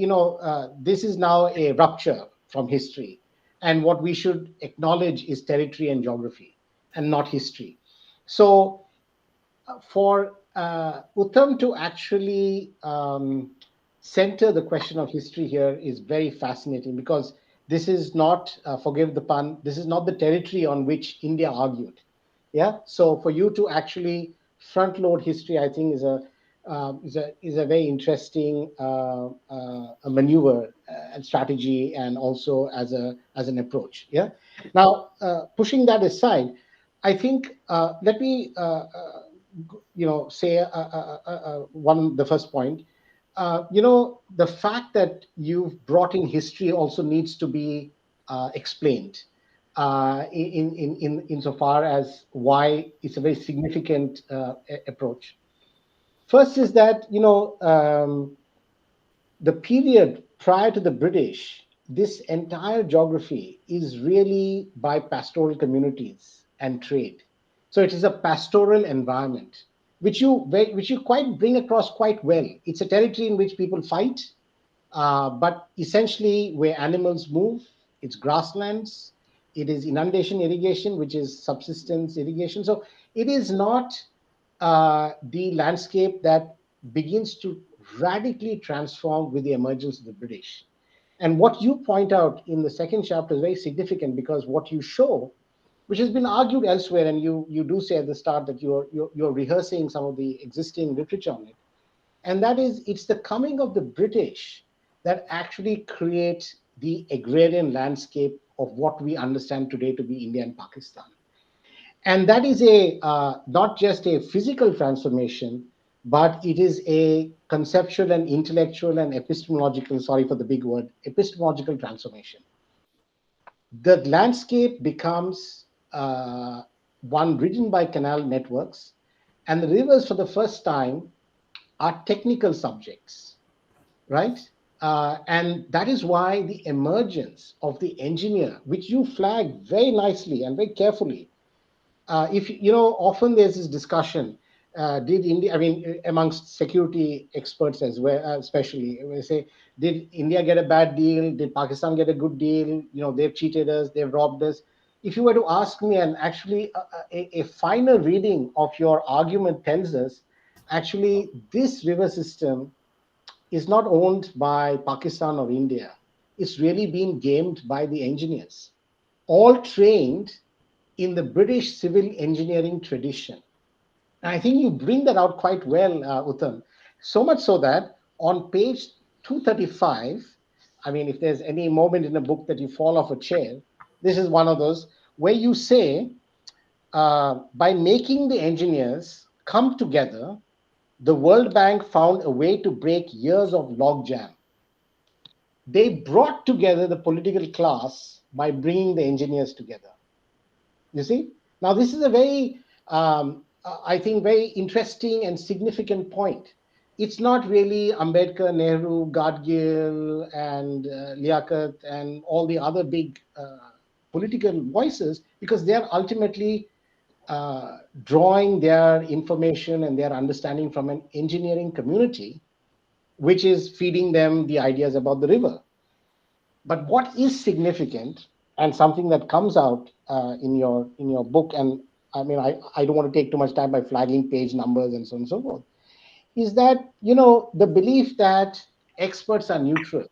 this is now a rupture from history. And what we should acknowledge is territory and geography and not history. So for Uttam to actually center the question of history here is very fascinating, because this is not, forgive the pun, this is not the territory on which India argued. Yeah. So for you to actually front load history, I think is a very interesting a maneuver and strategy, and also as an approach. Yeah. Now, pushing that aside, I think let me say the first point. The fact that you've brought in history also needs to be explained insofar as why it's a very significant approach. First is that the period prior to the British, this entire geography is really by pastoral communities and trade. So it is a pastoral environment, which you quite bring across quite well. It's a territory in which people fight, but essentially where animals move. It's grasslands. It is inundation irrigation, which is subsistence irrigation. So it is not the landscape that begins to radically transform with the emergence of the British. And what you point out in the second chapter is very significant, because what you show, which has been argued elsewhere, and you do say at the start that you're rehearsing some of the existing literature on it, and that is it's the coming of the British that actually create the agrarian landscape of what we understand today to be India and Pakistan. And that is a not just a physical transformation, but it is a conceptual and intellectual and epistemological, sorry for the big word, epistemological transformation. The landscape becomes one ridden by canal networks, and the rivers for the first time are technical subjects, right? And that is why the emergence of the engineer, which you flag very nicely and very carefully, if you know, often there's this discussion. Did India? I mean, amongst security experts as well, especially, they say, did India get a bad deal? Did Pakistan get a good deal? You know, they've cheated us, they've robbed us. If you were to ask me, and actually, a finer reading of your argument tells us, actually, this river system is not owned by Pakistan or India. It's really been gamed by the engineers, all trained in the British civil engineering tradition. And I think you bring that out quite well, Uttam. So much so that on page 235, I mean, if there's any moment in a book that you fall off a chair, this is one of those where you say, by making the engineers come together, the World Bank found a way to break years of logjam. They brought together the political class by bringing the engineers together. You see? Now, this is a very, I think, very interesting and significant point. It's not really Ambedkar, Nehru, Gadgil, and Liaquat, and all the other big political voices, because they are ultimately drawing their information and their understanding from an engineering community, which is feeding them the ideas about the river. But what is significant, and something that comes out in your book, and I mean, I don't want to take too much time by flagging page numbers and so on and so forth, is that, you know, the belief that experts are neutral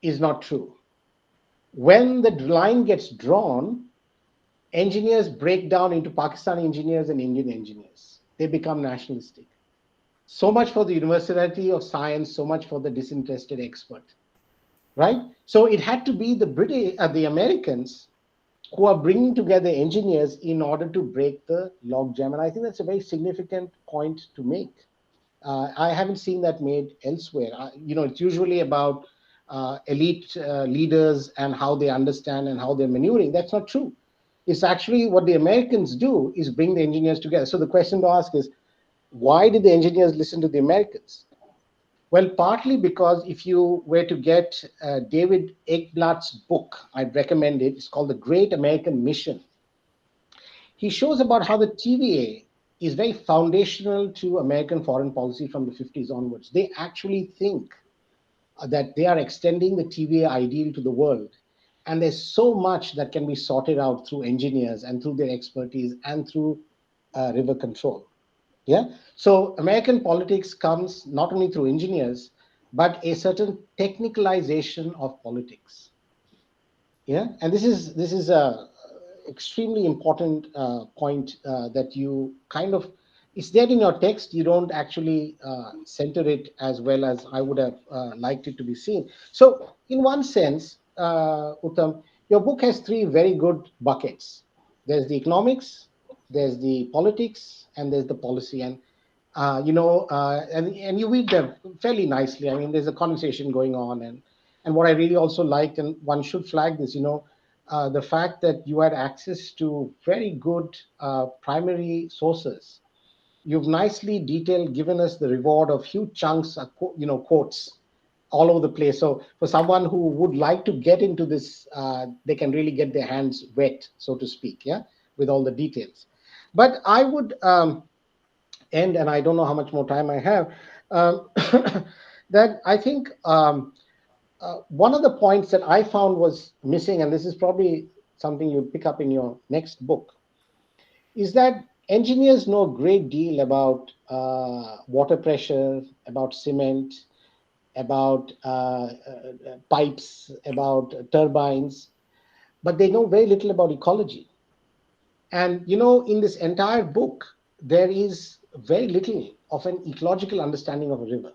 is not true. When the line gets drawn, engineers break down into Pakistani engineers and Indian engineers. They become nationalistic. So much for the universality of science, so much for the disinterested expert, right? So it had to be the British, the Americans, who are bringing together engineers in order to break the logjam. And I think that's a very significant point to make. I haven't seen that made elsewhere. You know, it's usually about elite leaders and how they understand and how they're maneuvering. That's not true. It's actually what the Americans do is bring the engineers together. So the question to ask is, why did the engineers listen to the Americans? Well, partly because if you were to get David Egblatt's book, I'd recommend it. It's called The Great American Mission. He shows about how the TVA is very foundational to American foreign policy from the 50s onwards. They actually think that they are extending the TVA ideal to the world. And there's so much that can be sorted out through engineers and through their expertise and through river control. Yeah. So American politics comes not only through engineers, but a certain technicalization of politics. Yeah. And this is a extremely important point that you kind of, it's there in your text. You don't actually center it as well as I would have liked it to be seen. So in one sense, Uttam, your book has three very good buckets. There's the economics, there's the politics, and there's the policy. And and you weave them fairly nicely. I mean, there's a conversation going on, and what I really also liked, and one should flag this, the fact that you had access to very good primary sources. You've nicely detailed, given us the reward of huge chunks of quotes all over the place. So for someone who would like to get into this, they can really get their hands wet, so to speak, yeah, with all the details. But I would end, and I don't know how much more time I have, that I think one of the points that I found was missing, and this is probably something you'll pick up in your next book, is that engineers know a great deal about water pressure, about cement, about pipes, about turbines, but they know very little about ecology. And in this entire book, there is very little of an ecological understanding of a river.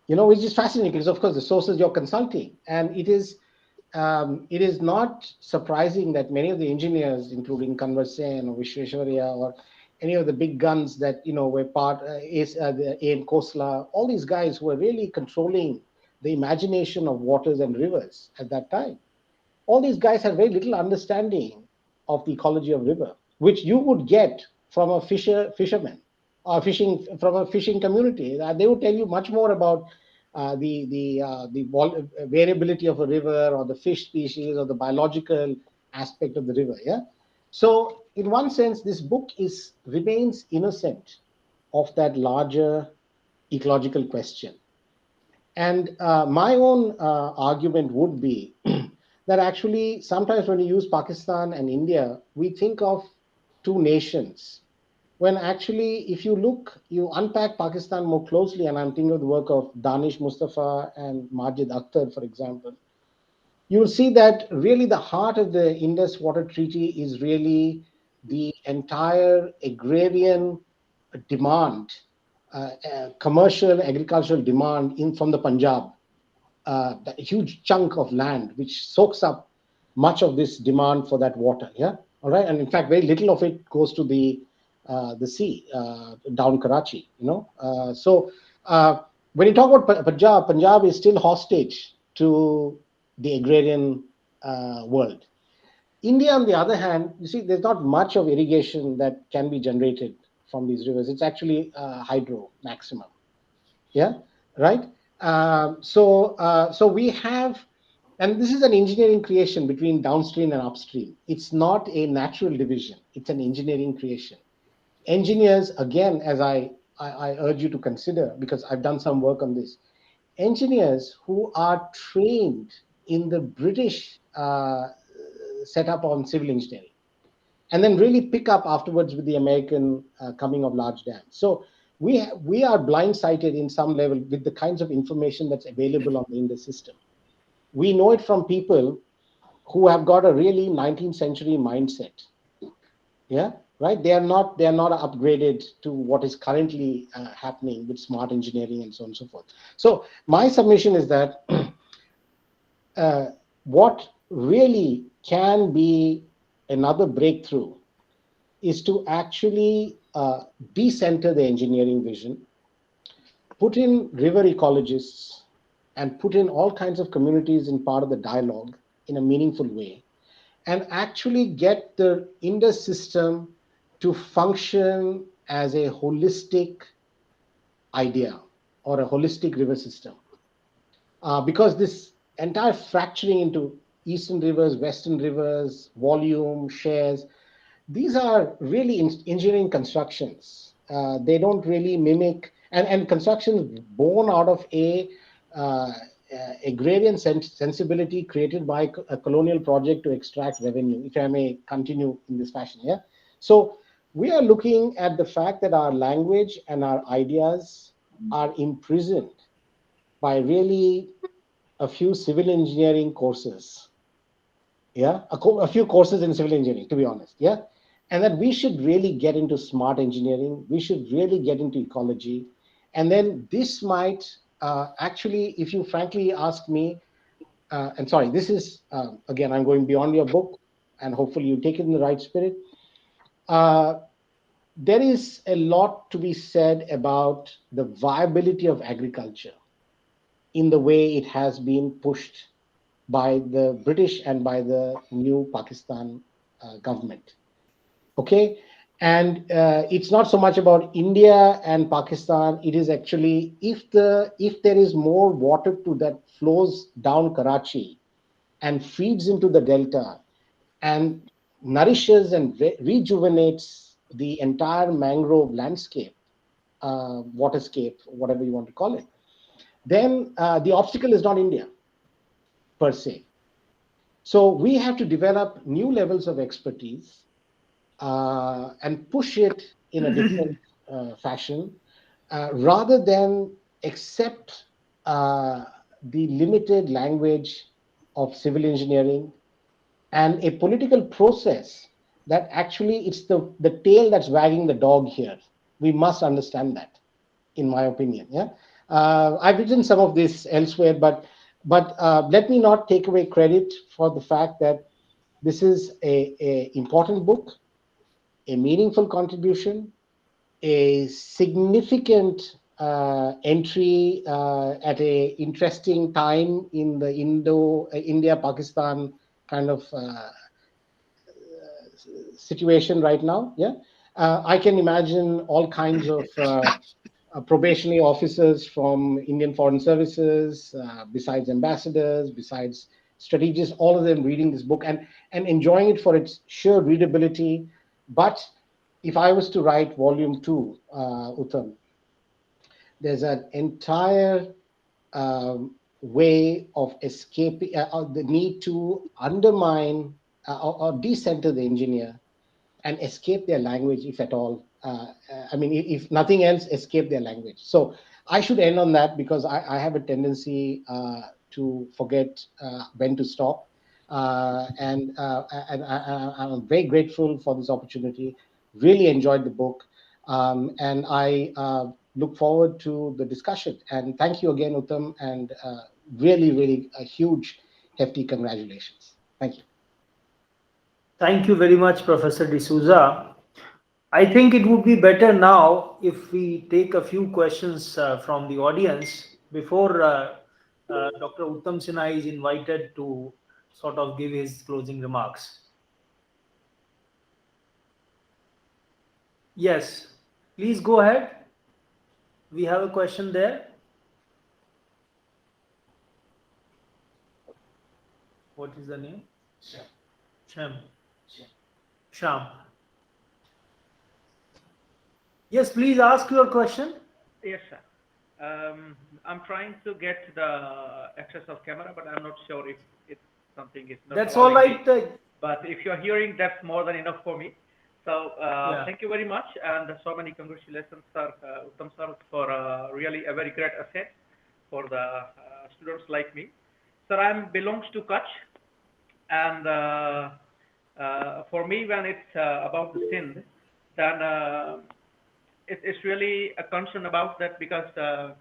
Which is fascinating because, of course, the sources you're consulting, and it is not surprising that many of the engineers, including Kanwar Sen or Vishweshwarya or any of the big guns that were part the A.M. Khosla, all these guys who were really controlling the imagination of waters and rivers at that time. All these guys had very little understanding of the ecology of river, which you would get from a fisherman or from a fishing community. They would tell you much more about the variability of a river or the fish species or the biological aspect of the river. Yeah. So in one sense, this book remains innocent of that larger ecological question. And my own argument would be that actually sometimes when you use Pakistan and India, we think of two nations. When actually, if you unpack Pakistan more closely, and I'm thinking of the work of Danish Mustafa and Majid Akhtar, for example, you will see that really the heart of the Indus Water Treaty is really the entire agrarian demand, commercial agricultural demand from the Punjab, that huge chunk of land which soaks up much of this demand for that water. Yeah, all right, and in fact, very little of it goes to the sea down Karachi. So when you talk about Punjab is still hostage to the agrarian world. India, on the other hand, you see, there's not much of irrigation that can be generated from these rivers. It's actually hydro maximum. Yeah, right. So we have, and this is an engineering creation between downstream and upstream. It's not a natural division. It's an engineering creation. Engineers, again, as I urge you to consider, because I've done some work on this, engineers who are trained in the British setup on civil engineering, and then really pick up afterwards with the American coming of large dams. So we are blindsided in some level with the kinds of information that's available in the system. We know it from people who have got a really 19th century mindset. Yeah, right. They are not upgraded to what is currently happening with smart engineering and so on and so forth. So my submission is that what really can be another breakthrough is to actually decenter the engineering vision, put in river ecologists, and put in all kinds of communities in part of the dialogue in a meaningful way, and actually get the Indus system to function as a holistic idea or a holistic river system. Because this entire fracturing into eastern rivers, western rivers, volume, shares, these are really engineering constructions. They don't really mimic, and constructions born out of uh, agrarian sensibility created by a colonial project to extract revenue, if I may continue in this fashion. Yeah. So we are looking at the fact that our language and our ideas are imprisoned by really a few civil engineering courses. Yeah, a few courses in civil engineering, to be honest. Yeah, and that we should really get into smart engineering. We should really get into ecology, and then this might actually, if you frankly ask me, and sorry, this is again, I'm going beyond your book, and hopefully you take it in the right spirit. There is a lot to be said about the viability of agriculture in the way it has been pushed by the British and by the new Pakistan government. Okay, and it's not so much about India and Pakistan. It is actually if there is more water that flows down Karachi and feeds into the delta and nourishes and rejuvenates the entire mangrove landscape, waterscape, whatever you want to call it, then the obstacle is not India per se. So we have to develop new levels of expertise and push it in a different fashion, rather than accept the limited language of civil engineering and a political process that actually it's the tail that's wagging the dog here. We must understand that, in my opinion. Yeah, I've written some of this elsewhere, but let me not take away credit for the fact that this is a important book, a meaningful contribution, a significant entry at a interesting time in the India Pakistan kind of situation right now. Yeah, I can imagine all kinds of probationary officers from Indian Foreign Services, besides ambassadors, besides strategists, all of them reading this book and enjoying it for its sheer readability. But if I was to write volume two, Uttam, there's an entire way of escaping the need to undermine or decenter the engineer and escape their language, if at all. I mean, if nothing else, escape their language. So I should end on that because I have a tendency to forget when to stop. I'm very grateful for this opportunity. Really enjoyed the book. And I look forward to the discussion. And thank you again, Uttam, and really, really a huge, hefty congratulations. Thank you. Thank you very much, Professor D'Souza. I think it would be better now if we take a few questions from the audience before Dr. Uttam Sinha is invited to sort of give his closing remarks. Yes, please go ahead. We have a question there. What is the name? Sham. Sham. Yes, please ask your question. Yes, sir. I'm trying to get the access of camera, but I'm not sure if it's something is not That's all allowing me. right. But if you're hearing, that's more than enough for me. So Yeah. thank you very much, and so many congratulations, sir, Uttam sir, for really a very great asset for the students like me. Sir, I belongs to Kutch, and for me, when it's about the Sindh, then it's really a concern about that because the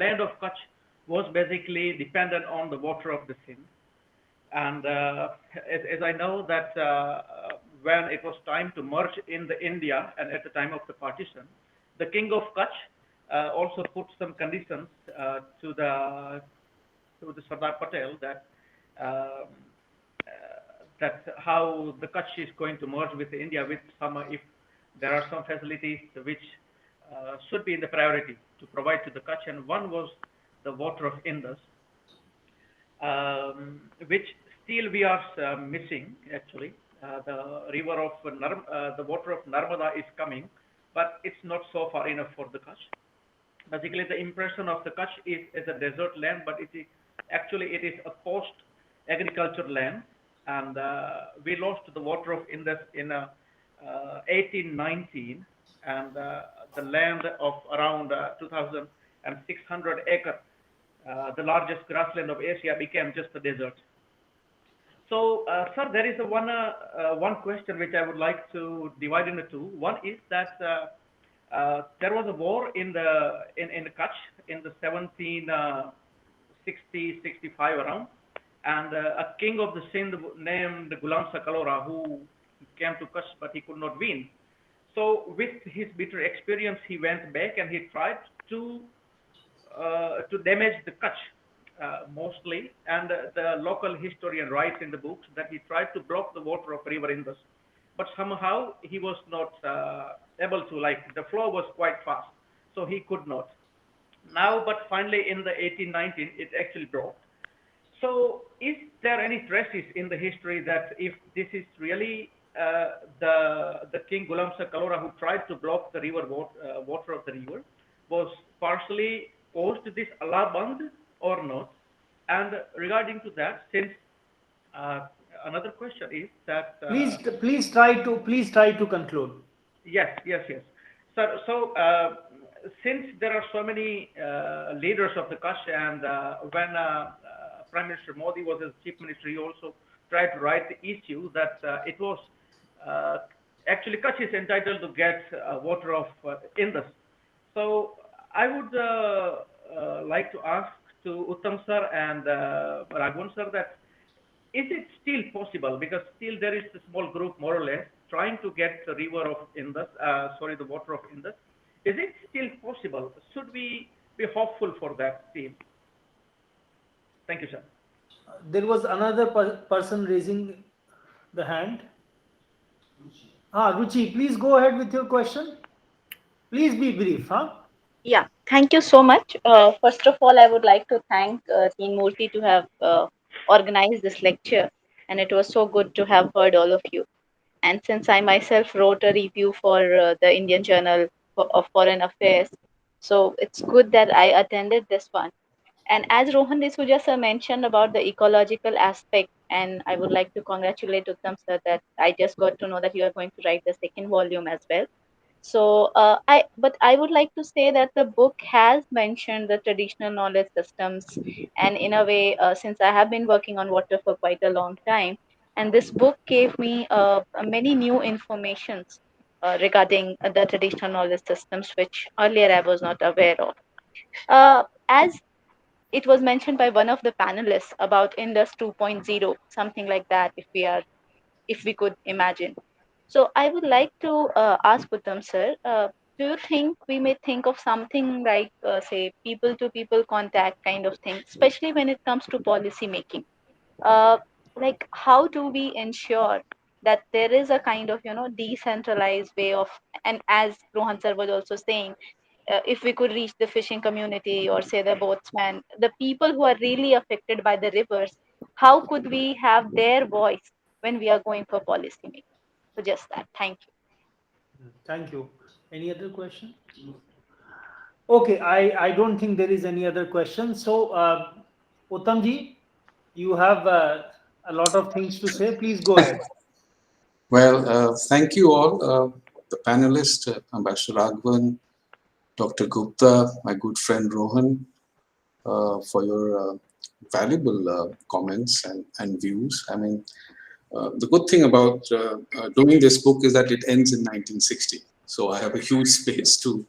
land of Kutch was basically dependent on the water of the Sindh. And as I know that when it was time to merge in the India and at the time of the partition, the king of Kutch also put some conditions to the Sardar Patel that um, that how the Kutch is going to merge with India with some if there are some facilities which should be in the priority to provide to the Kutch, and one was the water of Indus, which still we are missing actually. The river of the water of Narmada is coming, but it's not so far enough for the Kutch. Basically, the impression of the Kutch is as a desert land, but it is actually it is a post-agriculture land, and we lost the water of Indus in 1819, and the land of around 2,600 acre, the largest grassland of Asia, became just a desert. So, sir, there is one question which I would like to divide into two. One is that there was a war in the Kutch in the 1760 65 around, and a king of the Sindh named Ghulam Shah Kalora who came to Kutch but he could not win. So, with his bitter experience, he went back and he tried to damage the Kutch mostly, and the local historian writes in the books that he tried to block the water of river Indus, but somehow he was not able to, like the flow was quite fast, so he could not. Now, but finally in the 1819, it actually broke. So, is there any traces in the history that if this is really the King Ghulam Shah Kalora who tried to block the water of the river was partially caused this Allah Band or not? And regarding to that, since uh, another question is that Please try to conclude. yes. So since there are so many leaders of the Kutch, and when Prime Minister Modi was as chief minister, he also tried to write the issue that it was uh, actually Kutch is entitled to get water of Indus. So I would like to ask to Uttam sir and Raghavan sir that is it still possible, because still there is a small group more or less trying to get the river of Indus, the water of Indus. Is it still possible? Should we be hopeful for that team? Thank you, sir. There was another person raising the hand. Ruchi, please go ahead with your question. Please be brief, huh? Yeah, thank you so much. First of all, I would like to thank Teen Murthy to have organized this lecture, and it was so good to have heard all of you. And since I myself wrote a review for the Indian Journal of Foreign Affairs, so it's good that I attended this one. And as Rohan D'Souza sir mentioned about the ecological aspect, and I would like to congratulate Uttam sir that I just got to know that you are going to write the second volume as well. So but I would like to say that the book has mentioned the traditional knowledge systems, and in a way, since I have been working on water for quite a long time, and this book gave me many new informations regarding the traditional knowledge systems, which earlier I was not aware of. As it was mentioned by one of the panelists about Indus 2.0, something like that, if we could imagine. So I would like to ask Uttam sir, do you think we may think of something like, say, people-to-people contact kind of thing, especially when it comes to policy making? Uh, like, how do we ensure that there is a kind of, decentralized way of, and as Rohan sir was also saying, if we could reach the fishing community or say the boatsmen, the people who are really affected by the rivers, how could we have their voice when we are going for policy making? So just that. Thank you. Thank you. Any other question? Okay, I don't think there is any other question. So, Uttamji, you have a lot of things to say. Please go ahead. Well, thank you all, the panelists, Ambassador Raghavan, Dr. Gupta, my good friend Rohan, for your valuable comments and views. I mean, the good thing about doing this book is that it ends in 1960. So I have a huge space to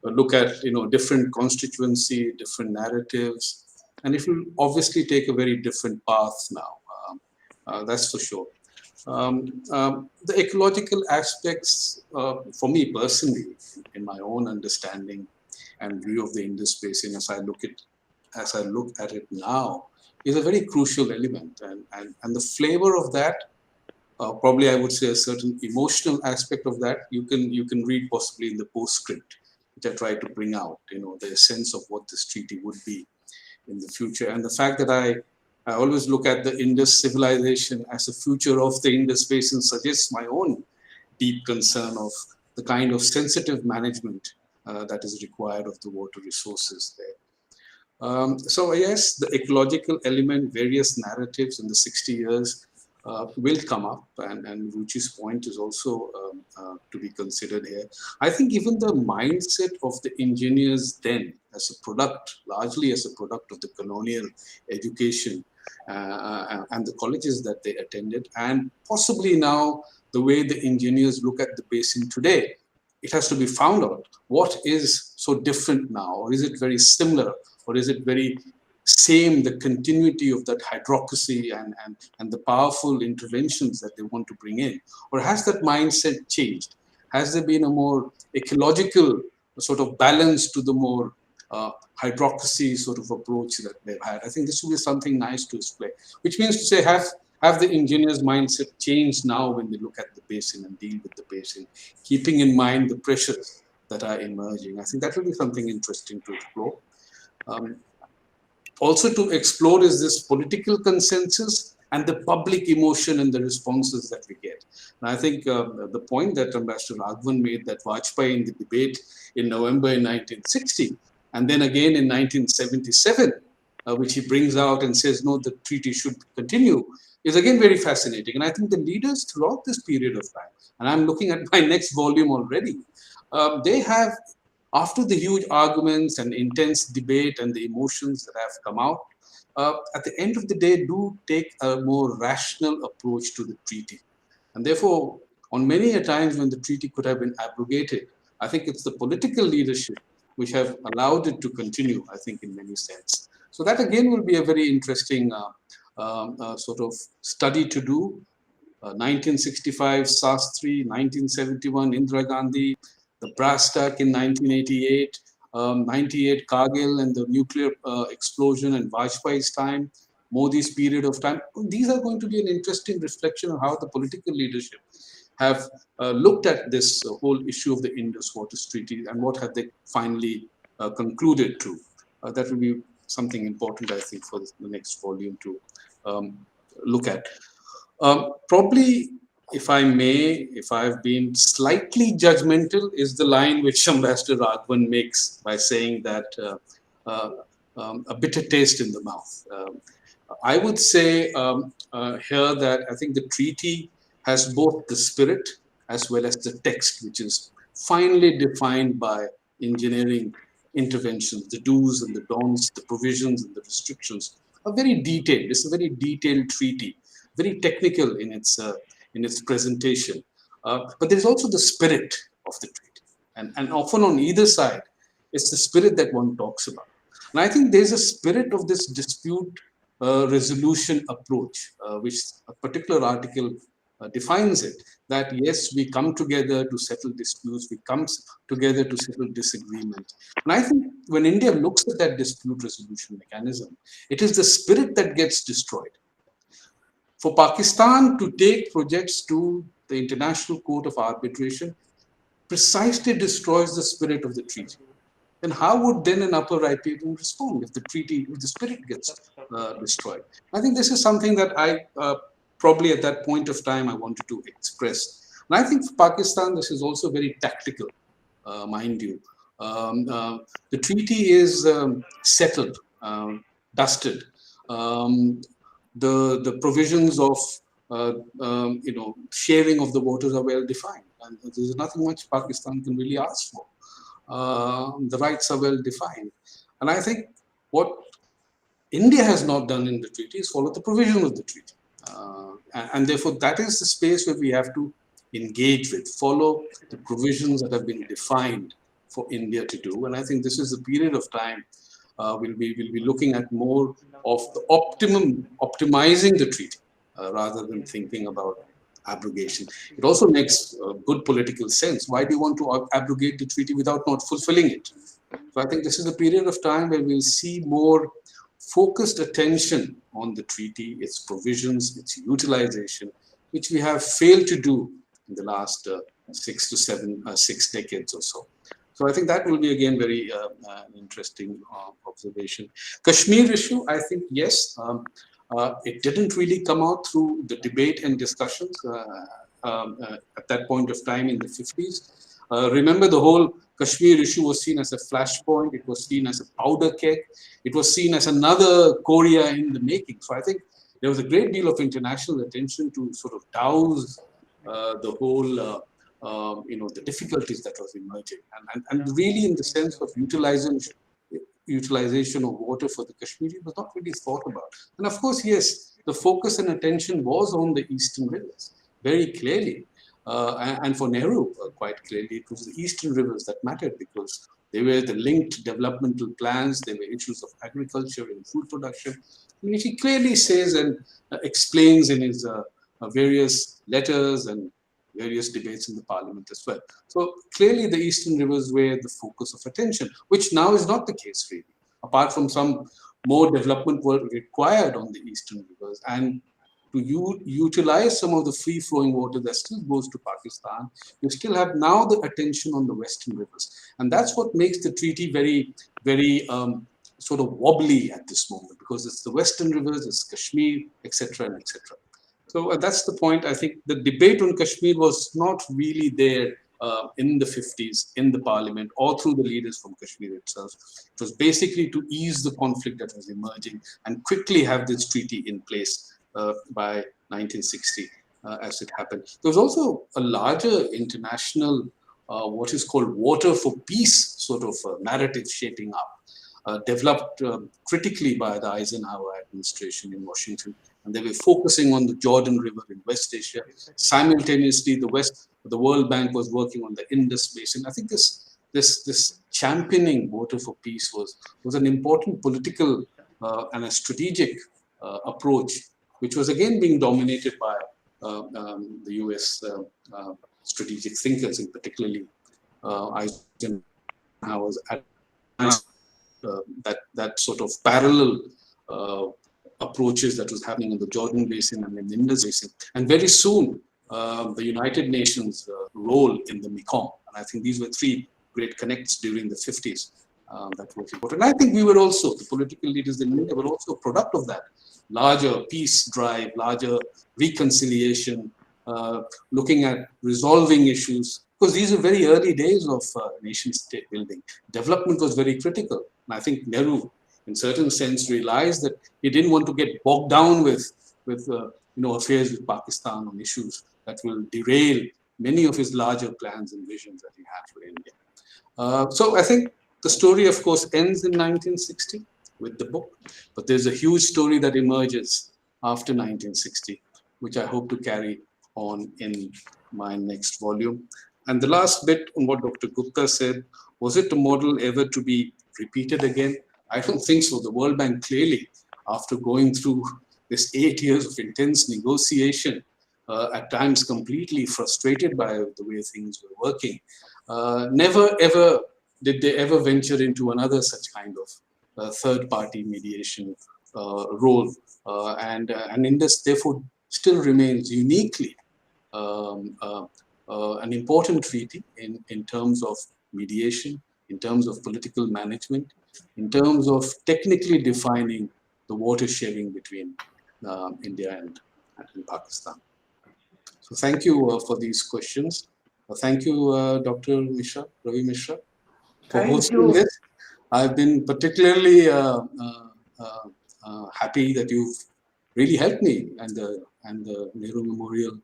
look at, different constituency, different narratives, and it will obviously take a very different path now. That's for sure. The ecological aspects, for me personally, in my own understanding and view of the Indus Basin, as I look at it now, is a very crucial element, and the flavor of that, probably I would say a certain emotional aspect of that, you can read possibly in the postscript, which I try to bring out, the sense of what this treaty would be in the future, and the fact that I always look at the Indus civilization as a future of the Indus Basin suggests my own deep concern of the kind of sensitive management that is required of the water resources there. So yes, the ecological element, various narratives in the 60 years will come up, and Ruchi's point is also to be considered here. I think even the mindset of the engineers then, as a product, largely as a product of the colonial education and the colleges that they attended, and possibly now the way the engineers look at the basin today, it has to be found out what is so different now, or is it very similar, or is it very same, the continuity of that hydrocracy and the powerful interventions that they want to bring in? Or has that mindset changed? Has there been a more ecological sort of balance to the more hydrocracy sort of approach that they've had? I think this will be something nice to display, which means to say, have the engineers' mindset changed now when they look at the basin and deal with the basin, keeping in mind the pressures that are emerging? I think that will be something interesting to explore. Also to explore is this political consensus and the public emotion and the responses that we get. And I think the point that Ambassador Raghavan made, that Vajpayee in the debate in November in 1960, and then again in 1977, which he brings out and says, no, the treaty should continue, is again very fascinating. And I think the leaders throughout this period of time, and I'm looking at my next volume already, they have, after the huge arguments and intense debate and the emotions that have come out, at the end of the day, do take a more rational approach to the treaty. And therefore, on many a times when the treaty could have been abrogated, I think it's the political leadership which have allowed it to continue, I think, in many sense. So that again will be a very interesting sort of study to do. 1965 Sastri, 1971 Indira Gandhi, the brass tack in 1988, 98 Kargil and the nuclear explosion and Vajpayee's time, Modi's period of time. These are going to be an interesting reflection of how the political leadership have looked at this whole issue of the Indus Waters Treaty and what have they finally concluded to. That will be something important, I think, for the next volume to look at. Probably, if I may, if I've been slightly judgmental, is the line which Ambassador Raghavan makes by saying that a bitter taste in the mouth. I would say here that I think the treaty has both the spirit as well as the text, which is finely defined by engineering interventions, the do's and the don'ts, the provisions and the restrictions are very detailed. It's a very detailed treaty, very technical in its presentation. But there's also the spirit of the treaty. And often on either side, it's the spirit that one talks about. And I think there's a spirit of this dispute resolution approach, which a particular article defines it, that yes, we come together to settle disputes, we come together to settle disagreements. And I think when India looks at that dispute resolution mechanism, it is the spirit that gets destroyed. For Pakistan to take projects to the International Court of Arbitration precisely destroys the spirit of the treaty. Then how would then an upper riparian respond if the spirit gets destroyed? I think this is something that I probably at that point of time I wanted to express. And I think for Pakistan, this is also very tactical, mind you. The treaty is settled, dusted. The provisions of sharing of the waters are well defined, and there's nothing much Pakistan can really ask for. The rights are well defined, and I think what India has not done in the treaty is follow the provisions of the treaty, and therefore that is the space where we have to engage with, follow the provisions that have been defined for India to do. And I think this is the period of time we'll be looking at more of the optimizing the treaty rather than thinking about abrogation. It also makes good political sense. Why do you want to abrogate the treaty without not fulfilling it? So I think this is a period of time where we'll see more focused attention on the treaty, its provisions, its utilization, which we have failed to do in the last 6 decades or so. So I think that will be again very interesting observation. Kashmir issue, I think yes, it didn't really come out through the debate and discussions at that point of time in the 50s. Remember, the whole Kashmir issue was seen as a flashpoint. It was seen as a powder keg. It was seen as another Korea in the making. So I think there was a great deal of international attention to sort of douse the whole the difficulties that was emerging, and really in the sense of utilization of water for the Kashmiri was not really thought about. And of course, yes, the focus and attention was on the eastern rivers very clearly, and for Nehru quite clearly it was the eastern rivers that mattered because they were the linked developmental plans, they were issues of agriculture and food production, which he clearly says and explains in his various letters and various debates in the parliament as well. So clearly the eastern rivers were the focus of attention, which now is not the case really. Apart from some more development work required on the eastern rivers and to utilize some of the free-flowing water that still goes to Pakistan, you still have now the attention on the western rivers. And that's what makes the treaty very, very sort of wobbly at this moment, because it's the western rivers, it's Kashmir, etc., and etc. So that's the point. I think the debate on Kashmir was not really there in the 50s in the parliament or through the leaders from Kashmir itself. It was basically to ease the conflict that was emerging and quickly have this treaty in place by 1960 as it happened. There was also a larger international, what is called water for peace sort of narrative shaping up, developed critically by the Eisenhower administration in Washington. and they were focusing on the Jordan River in West Asia. Simultaneously, the World Bank was working on the Indus Basin. I think this championing water for peace was an important political and a strategic approach, which was again being dominated by the US strategic thinkers, in particularly Eisenhower's that sort of parallel approaches that was happening in the Jordan Basin and in the Indus Basin. And very soon, the United Nations role in the Mekong. And I think these were three great connects during the 50s that was important. And I think we were also, the political leaders in India were also a product of that. Larger peace drive, larger reconciliation, looking at resolving issues, because these are very early days of nation state building. Development was very critical. And I think Nehru, in certain sense, realized that he didn't want to get bogged down with affairs with Pakistan on issues that will derail many of his larger plans and visions that he had for India. So I think the story, of course, ends in 1960 with the book, but there's a huge story that emerges after 1960, which I hope to carry on in my next volume. And the last bit on what Dr. Gupta said, was it a model ever to be repeated again? I don't think so. The World Bank clearly, after going through this 8 years of intense negotiation, at times completely frustrated by the way things were working, never ever did they ever venture into another such kind of third-party mediation role. And Indus, therefore, still remains uniquely an important treaty in terms of mediation, in terms of political management, in terms of technically defining the water sharing between India and Pakistan. So thank you for these questions. Thank you, Dr. Mishra, Ravi Mishra, for hosting this. I've been particularly happy that you've really helped me, and the Nehru Memorial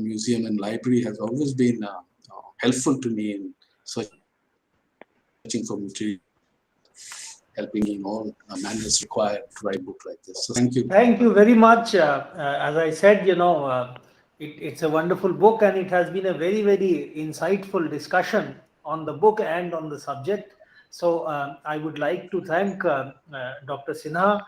Museum and Library has always been helpful to me in searching for material, helping me in all manners required to write a book like this. So thank you. Thank you very much. As I said, it's a wonderful book, and it has been a very, very insightful discussion on the book and on the subject. So I would like to thank Dr. Sinha,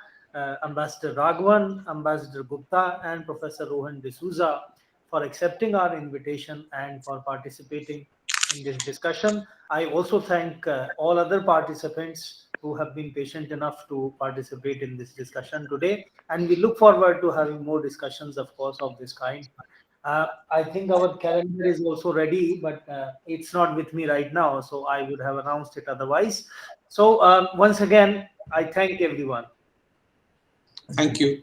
Ambassador Raghavan, Ambassador Gupta, and Professor Rohan D'Souza for accepting our invitation and for participating in this discussion. I also thank all other participants who have been patient enough to participate in this discussion today. And we look forward to having more discussions, of course, of this kind. I think our calendar is also ready, but it's not with me right now, so I would have announced it otherwise. So once again, I thank everyone. Thank you.